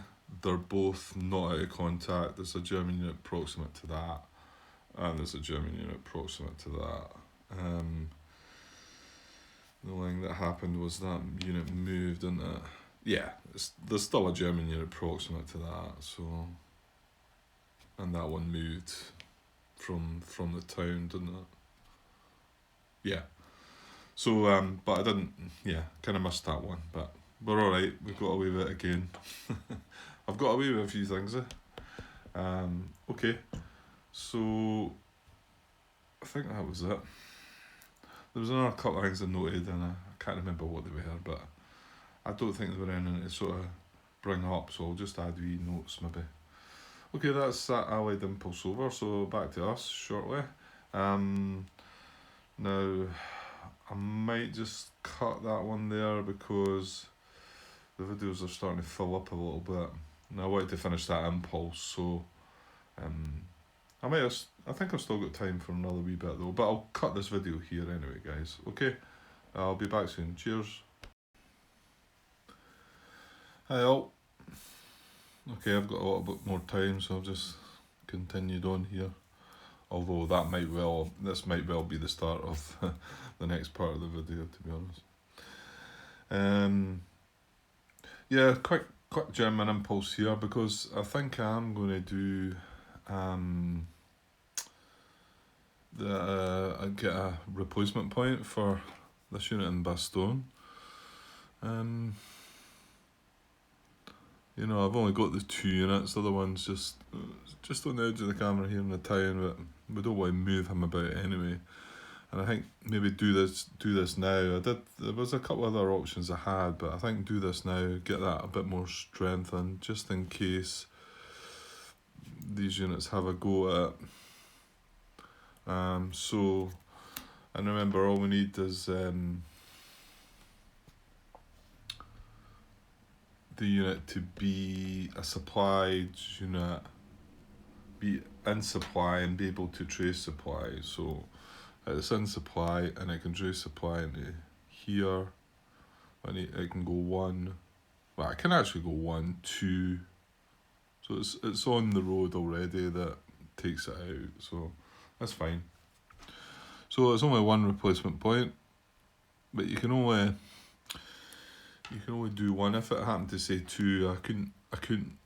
they're both not out of contact. There's a German unit proximate to that, and there's a German unit proximate to that. The only thing that happened was that unit moved, and there's still a German unit proximate to that. So, and that one moved from the town, didn't it? Yeah. So, but I didn't. Yeah, kind of missed that one, but we're all right. We've got away with it again. I've got away with a few things. Okay. So, I think that was it. There was another couple of things I noted, and I can't remember what they were, but I don't think they were anything to sort of bring up, so I'll just add wee notes maybe. Okay, that's that Allied impulse over, so back to us shortly. Now, I might just cut that one there because the videos are starting to fill up a little bit. And I wanted to finish that impulse, so I think I've still got time for another wee bit though, but I'll cut this video here anyway, guys. Okay, I'll be back soon. Cheers. Hi all. Okay, I've got a little bit more time, so I've just continued on here. Although this might well be the start of the next part of the video, to be honest. Yeah, quick German impulse here, because I think I am going to do I get a replacement point for this unit in Bastogne. You know, I've only got the 2 units. The other one's just on the edge of the camera here in the town, but we don't want to move him about anyway. And I think maybe do this now. There was a couple other options I had, but I think do this now, get that a bit more strength in, just in case these units have a go at it. So, and remember, all we need is the unit to be a supplied unit, be in supply and be able to trace supply. So it's in supply and it can trace supply into here, and it can go 1, well, it can actually go 1, 2, so it's on the road already that takes it out, so that's fine. So it's only 1 replacement point, but you can only do 1. If it happened to say 2, I couldn't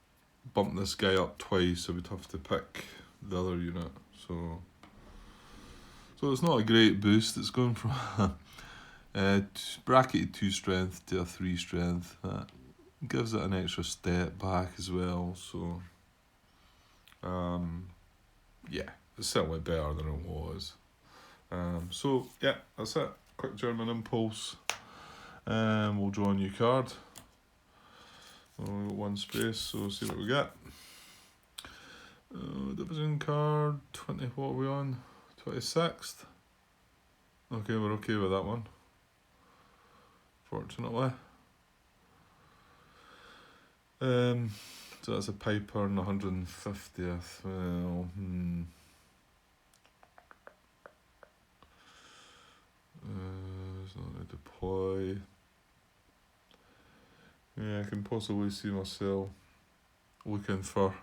bump this guy up twice, so we'd have to pick the other unit. So it's not a great boost. It's going from bracketed 2 strength to a 3 strength. That gives it an extra step back as well. So yeah, it's certainly better than it was. So yeah, that's it. Quick German impulse. We'll draw a new card. We've got 1 space, so we'll see what we get. Division card, 20, what are we on? 26th. Okay, we're okay with that one, fortunately. So that's a Piper in the 150th. Well, it's not a deploy. Yeah, I can possibly see myself looking for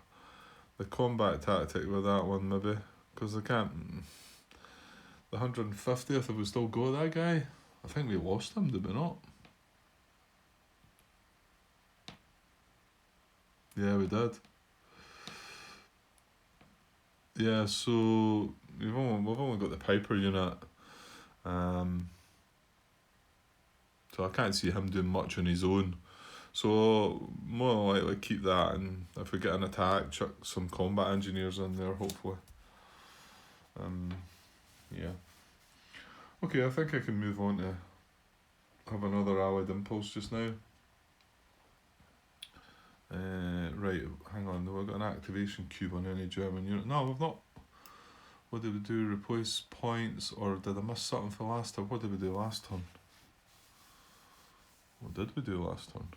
the combat tactic with that one, maybe, because I can't. The 150th, have we still got that guy? I think we lost him, did we not? Yeah, we did. Yeah, so we've only got the Piper unit. So I can't see him doing much on his own. So more likely keep that, and if we get an attack, chuck some combat engineers in there, hopefully. Yeah. Okay, I think I can move on to have another Allied impulse just now. Right, hang on, have I got an activation cube on any German unit? No, we've not. What did we do? Replace points, or did I miss something for last turn? What did we do last turn? What did we do last turn?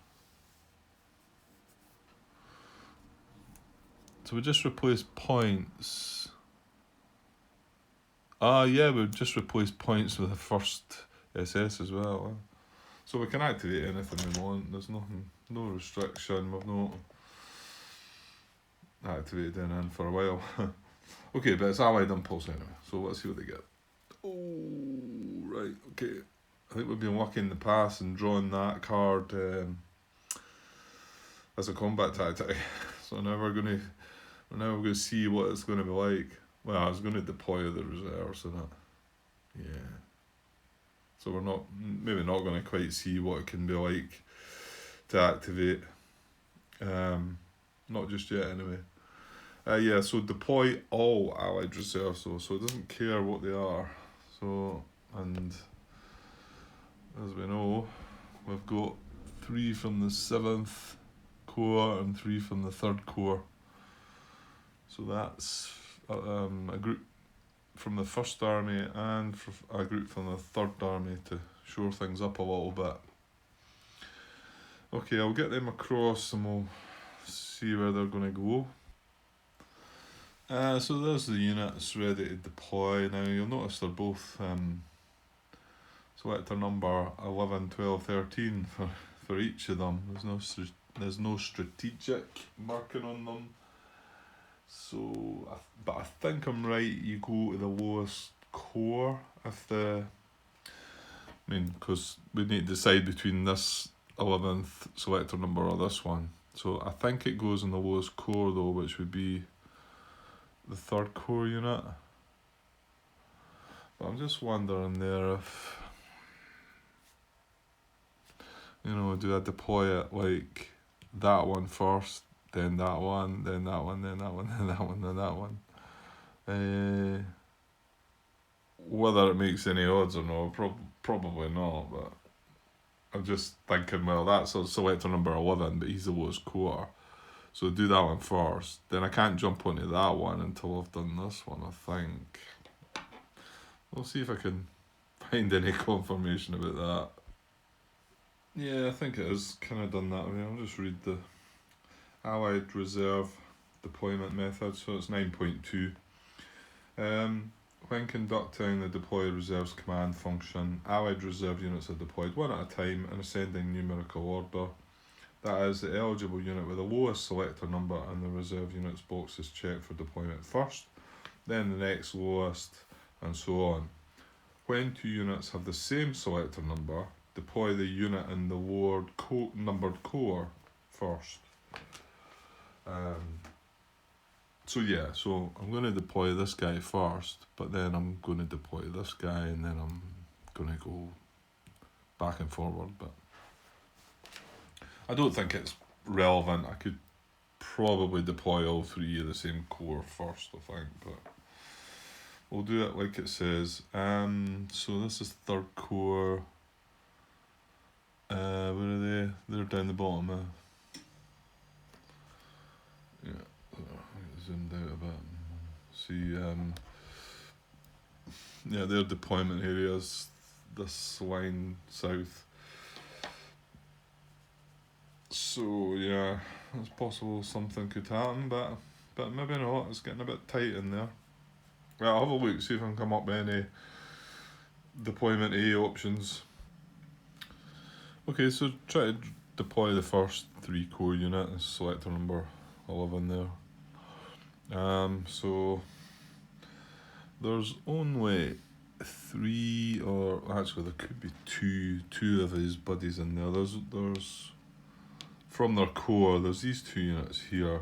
So we just replaced points. Yeah, we just replaced points with the first SS as well. So we can activate anything we want. There's nothing, no restriction. We've not activated anything for a while. Okay, but it's Allied Impulse anyway. So let's see what they get. Oh, right. Okay. I think we've been lucky in the past and drawing that card as a combat tactic. So now we're gonna see what it's gonna be like. Well, I was gonna deploy the reserves and that. Yeah. So we're maybe not gonna quite see what it can be like to activate. Not just yet anyway. Yeah, so deploy all Allied reserves, so it doesn't care what they are. So, and as we know, we've got 3 from the 7th Corps and 3 from the 3rd Corps. So that's a group from the 1st Army and a group from the 3rd Army to shore things up a little bit. Okay, I'll get them across and we'll see where they're going to go. So there's the units ready to deploy. Now you'll notice they're both selector number 11, 12, 13 for each of them. There's no strategic marking on them. So, but I think I'm right. You go to the lowest corps because we need to decide between this 11th selector number or this one. So I think it goes in the lowest corps though, which would be the 3rd Corps unit. But I'm just wondering there if, do I deploy it like that one first, then that one, then that one, then that one, then that one, then that one. Whether it makes any odds or not, probably not, but I'm just thinking, well, that's selector number 11, but he's the lowest corps. So do that one first, then I can't jump onto that one until I've done this one, I think. We'll see if I can find any confirmation about that. Yeah, I think it is kind of done that way. I'll just read the Allied Reserve deployment method, so it's 9.2. When conducting the deploy reserves command function, Allied reserve units are deployed one at a time in ascending numerical order. That is, the eligible unit with the lowest selector number and the reserve units box is checked for deployment first, then the next lowest, and so on. When 2 units have the same selector number, deploy the unit in the lower numbered corps first. So yeah, so I'm going to deploy this guy first, but then I'm going to deploy this guy, and then I'm going to go back and forward. But I don't think it's relevant. I could probably deploy all three of the same core first, I think, but we'll do it like it says. So this is third core. Where are they? They're down the bottom. Yeah, zoomed out a bit. See, yeah, their deployment areas. This line south. So yeah, it's possible something could happen, but maybe not. It's getting a bit tight in there. Right, I'll have a look, see if I can come up with any deployment A options. Okay, so try to deploy the first 3 core unit, selector number 11 there. So there's only 3, or actually there could be two of his buddies in there. There's from their core, there's these 2 units here.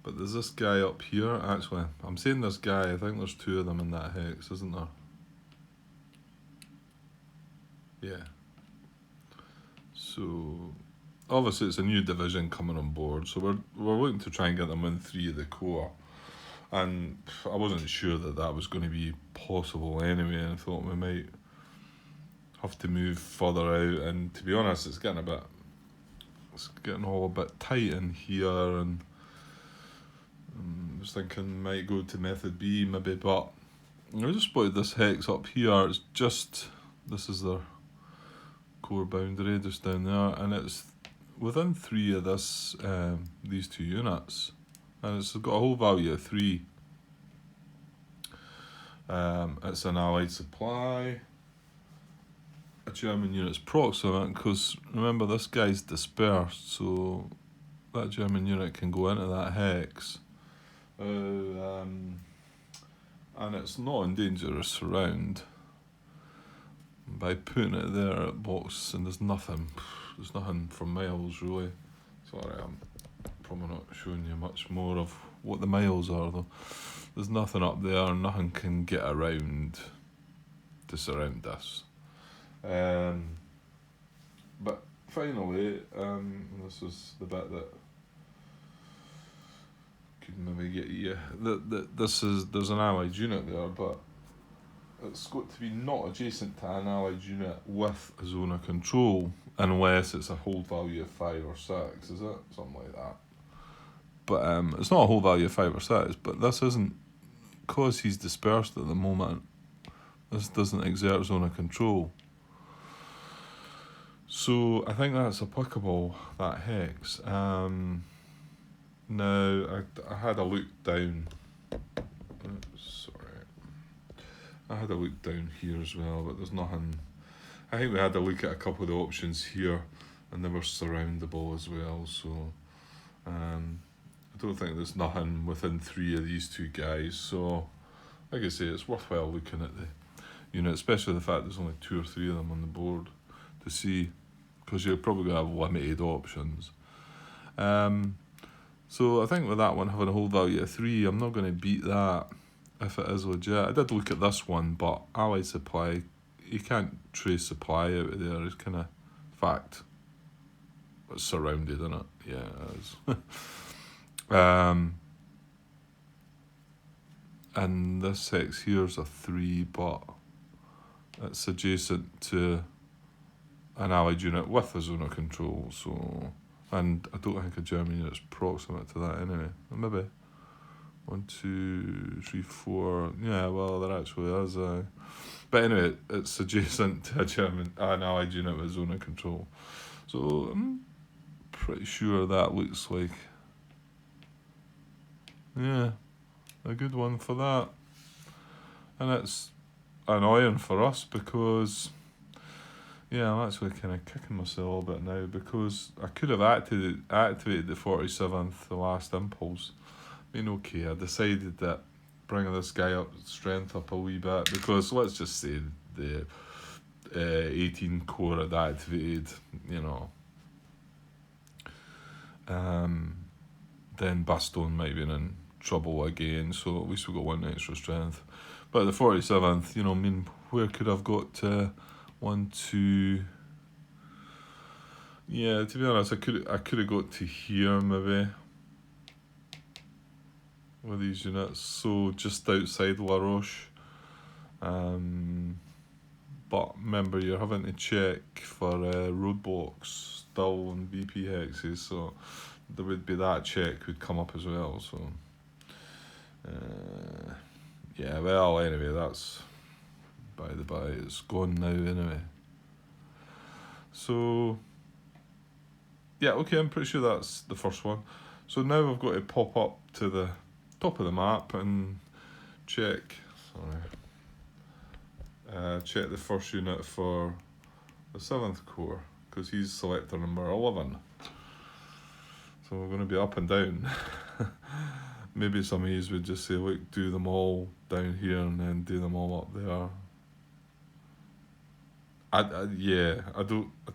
But there's this guy up here. Actually, I'm saying this guy, I think there's 2 of them in that hex, isn't there? Yeah. So obviously it's a new division coming on board, so we're looking to try and get them in 3 of the core. And I wasn't sure that was going to be possible anyway, and I thought we might have to move further out. And to be honest, it's getting all a bit tight in here, and I was thinking might go to method B maybe, but I just spotted this hex up here. It's just, this is their core boundary just down there, and it's within 3 of this these 2 units, and it's got a whole value of 3. It's an allied supply. A German unit's proximate, because remember this guy's dispersed, so that German unit can go into that hex. And it's not in danger of surround by putting it there at box, and there's nothing for miles really. Sorry, I'm probably not showing you much more of what the miles are though. There's nothing up there, nothing can get around to surround this. But finally, this is the bit that could maybe get you. There's an allied unit there, but it's got to be not adjacent to an allied unit with a zone of control, unless it's a hold value of 5 or 6, is it? Something like that. But it's not a hold value of 5 or 6, but this isn't, because he's dispersed at the moment, this doesn't exert zone of control. So I think that's applicable, that hex. Now, I had a look down. I had a look down here as well, but there's nothing. I think we had a look at a couple of the options here, and they were surroundable as well. So I don't think there's nothing within 3 of these 2 guys. So, like I say, it's worthwhile looking at the unit, especially the fact there's only 2 or 3 of them on the board to see, because you're probably going to have limited options. So I think with that one having a hold value of 3, I'm not going to beat that if it is legit. I did look at this one, but allied supply, you can't trace supply out of there. It's kind of fact. It's surrounded, isn't it? Yeah, it is. And this hex here is a 3, but it's adjacent to an allied unit with a zone of control. So, and I don't think a German unit's proximate to that anyway. Maybe 1, 2, 3, 4. Yeah, well, there actually is. But anyway, it's adjacent to an allied unit with zone of control. So I'm pretty sure that looks like, yeah, a good one for that. And it's annoying for us because, yeah, I'm actually kind of kicking myself a bit now, because I could have activated the 47th, the last impulse. I mean, okay, I decided that bringing this guy up, strength up a wee bit, because let's just say the 18 core had activated, you know, then Bastogne might be in trouble again. So at least we've got one extra strength. But the 47th, you know, I mean, where could I've got 1, 2? Yeah, to be honest, I could have got to here maybe with these units. So just outside La Roche. But remember, you're having to check for roadblocks still on BP hexes, so there would be that check would come up as well. So yeah, well, anyway, that's by the by. It's gone now anyway. So yeah, okay, I'm pretty sure that's the first one. So now I've got to pop up to the top of the map and check. Check the first unit for the 7th Corps, because he's selector number 11. So we're going to be up and down. Maybe some of these would just say, look, do them all down here and then do them all up there. I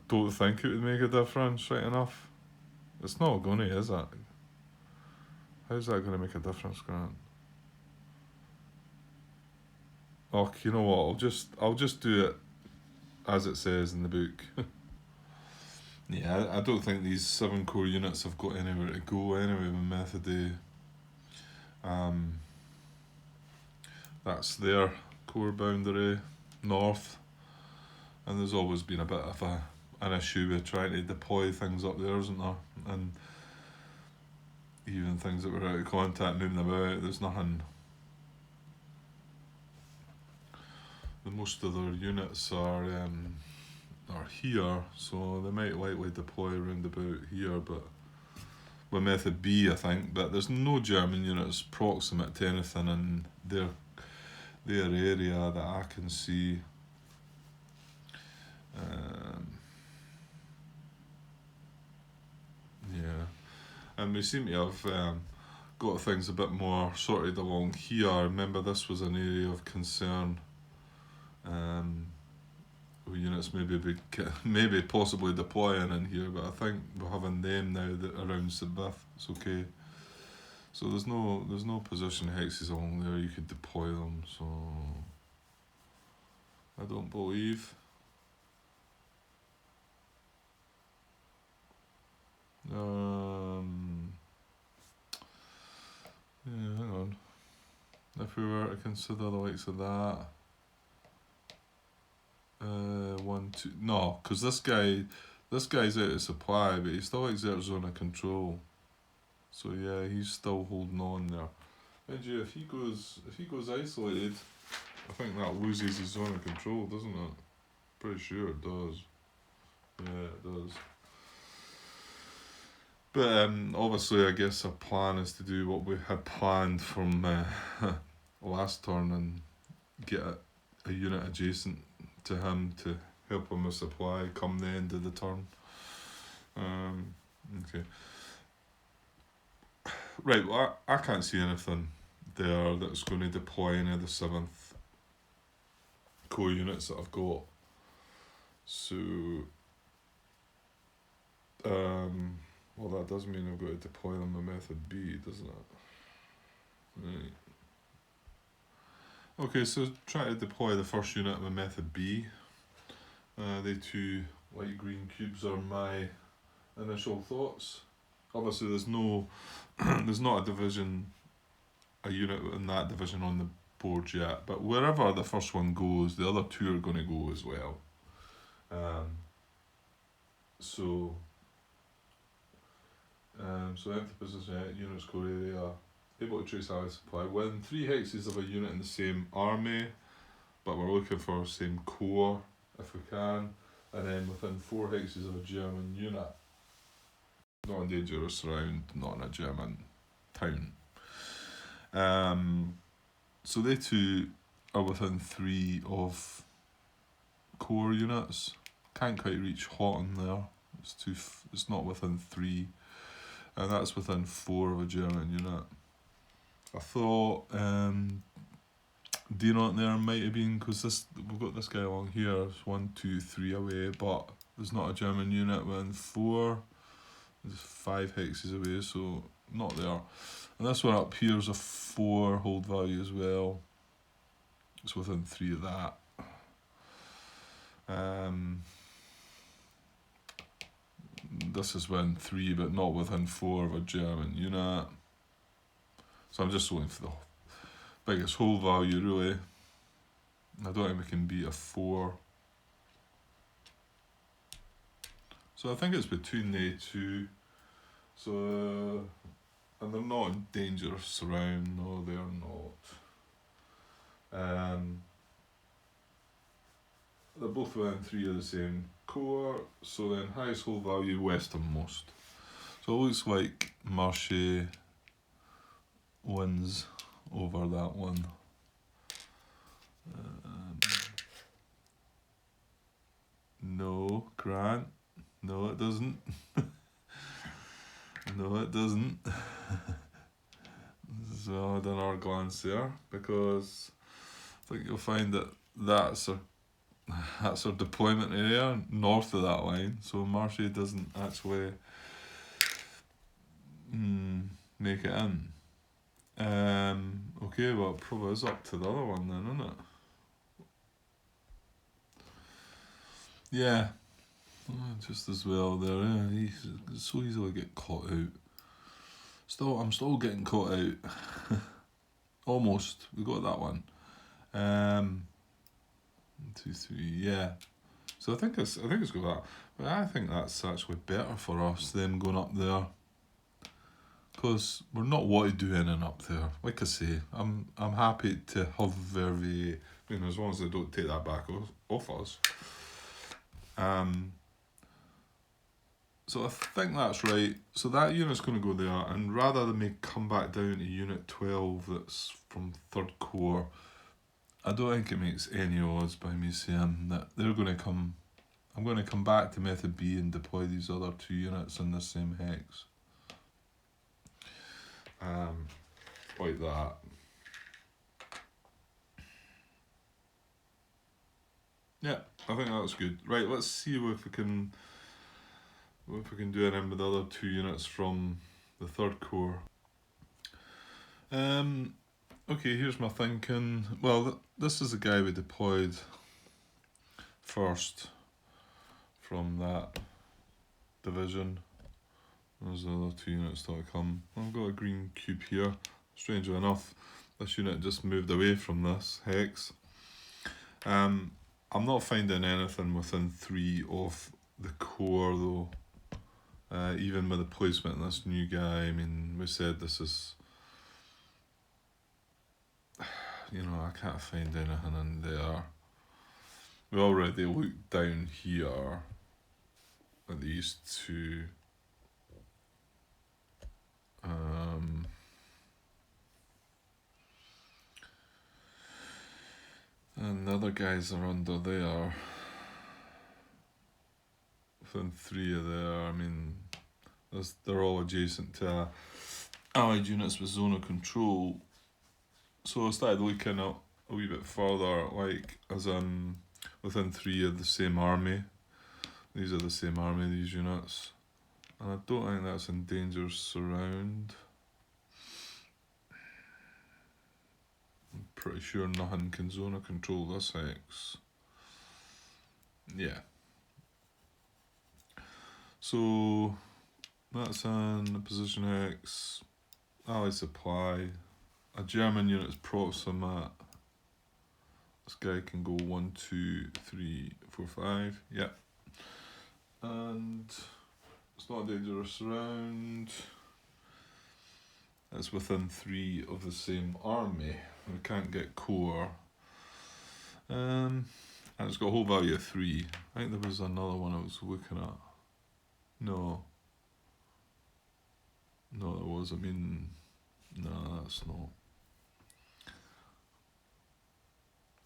don't think it would make a difference, right enough. It's not going to, is it? How's that going to make a difference, Grant? Oh, you know what? I'll just do it as it says in the book. Yeah, I don't think these 7 Corps units have got anywhere to go anyway with Method A. That's their core boundary north, and there's always been a bit of an issue with trying to deploy things up there, isn't there? And even things that were out of contact moving about, there's nothing. Most of their units are here, so they might likely deploy around about here, but with Method B, I think. But there's no German units proximate to anything in their area that I can see. Yeah, and we seem to have got things a bit more sorted along here. Remember, this was an area of concern. Units maybe possibly deploying in here, but I think we're having them now that around Sabith. It's okay. So there's no position hexes along there you could deploy them. So I don't believe. Yeah, hang on. If we were to consider the likes of that. 1, 2. No, because this guy's out of supply, but he still exerts zone of control. So yeah, he's still holding on there. Mind you, if he goes isolated, I think that loses his zone of control, doesn't it? Pretty sure it does. Yeah, it does. But obviously, I guess our plan is to do what we had planned from last turn and get a unit adjacent to him to help him with supply come the end of the turn. Okay. Right, well, I can't see anything there that's going to deploy any of the 7th Corps units that I've got. So, well, that does mean I've got to deploy them with Method B, doesn't it? Right. Okay, so try to deploy the first unit with Method B. The 2 light green cubes are my initial thoughts. Obviously, there's not a unit in that division on the board yet, but wherever the first one goes, the other 2 are going to go as well. So enter position, units core area, able to trace ally supply. Within 3 hexes of a unit in the same army, but we're looking for the same core if we can, and then within 4 hexes of a German unit. Not in dangerous surround, not in a German town. So they 2 are within 3 of core units. Can't quite reach Houghton there. It's not within 3, and that's within 4 of a German unit. I thought Dinant there might have been, because we've got this guy along here. It's 1, 2, 3 away, but there's not a German unit within 4. Just 5 hexes away, so not there. And this one up here is a 4 hold value as well. It's within 3 of that. This is within 3, but not within 4 of a German unit. So I'm just going for the biggest hold value, really. I don't think we can beat a 4. So I think it's between the two. So, and they're not in danger of surround. No, they are not. They're both within 3 of the same core. So then highest hold value, westernmost. So it looks like Marche wins over that one. No, Grant. No, it doesn't. No, it doesn't. So I done our glance there, because I think you'll find that that's our deployment area north of that line. So Marche doesn't actually make it in. Okay, well it probably is up to the other one then, isn't it? Yeah. Just as well there, yeah. He's so easily get caught out. I'm still getting caught out. Almost. We got that one. 1, 2, 3, yeah. So I think it's got that. But I think that's actually better for us, them going up there. Because we're not what to do in and up there. Like I say, I'm happy to have Verve, as long as they don't take that back off us. So I think that's right. So that unit's going to go there, and rather than me come back down to Unit 12 that's from 3rd Corps, I don't think it makes any odds by me saying that they're going to come. I'm going to come back to Method B and deploy these other 2 units in the same hex. Like that. Yeah, I think that's good. Right, let's see if we can do anything with the other 2 units from the 3rd Corps. Okay, here's my thinking. Well, this is the guy we deployed first from that division. There's the other 2 units that come. I've got a green cube here. Strangely enough, this unit just moved away from this hex. I'm not finding anything within 3 of the core though. Even with the placement of this new guy, I mean, we said this is, I can't find anything in there. We already looked down here at these 2. And the other guys are under there. Within 3 of there, I mean, they're all adjacent to allied units with zonal control. So I started looking up a wee bit further, like as in within 3 of the same army. These are the same army, these units. And I don't think that's in danger surround. I'm pretty sure nothing can zona control this hex. Yeah. So that's in position X. Ally supply. A German unit's proximate. This guy can go 1, 2, 3, 4, 5. Yeah. And it's not a dangerous surround. It's within 3 of the same army. We can't get core. And it's got a whole value of 3. I think there was another one I was looking at. No, there was. I mean, no, that's not.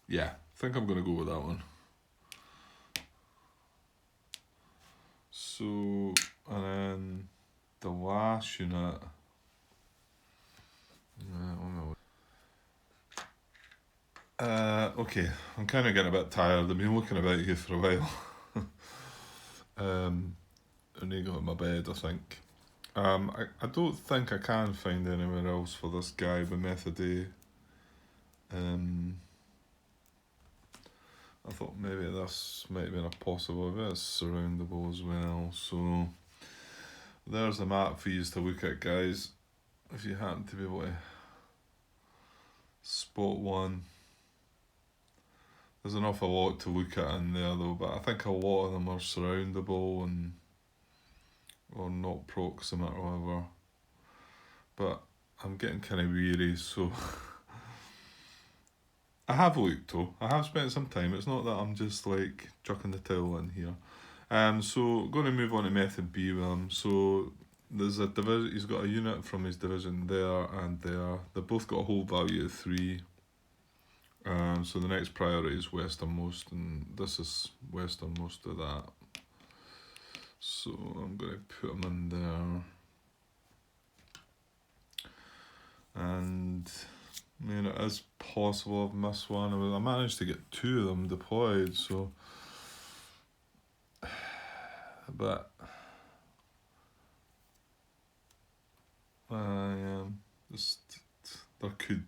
Yeah, I think I'm going to go with that one. So, and then the last unit. Okay, I'm kind of getting a bit tired. I've been looking about here for a while. I need to go to my bed, I think. I don't think I can find anywhere else for this guy with method A. I thought maybe this might have been a possible, but it's surroundable as well. So there's the map for you to look at, guys. If you happen to be able to spot one. There's an awful lot to look at in there though, but I think a lot of them are surroundable and or not proximate or whatever. But I'm getting kind of weary, so I have looked though. I have spent some time. It's not that I'm just like chucking the towel in here. So going to move on to method B with him. So there's a division. He's got a unit from his division there and there. They've both got a whole value of 3. So the next priority is westernmost, and this is westernmost of that. So I'm going to put them in there. And I mean, it is possible I've missed one. I managed to get 2 of them deployed, so. But there could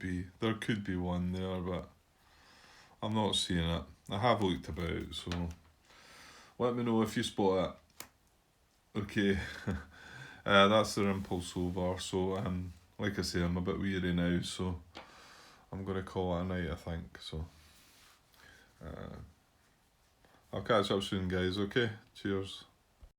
be one there, but I'm not seeing it. I have looked about, so let me know if you spot it. Okay, that's their impulse over. So like I say, I'm a bit weary now, so I'm gonna call it a night, I think. So I'll catch up soon, guys. Okay, cheers.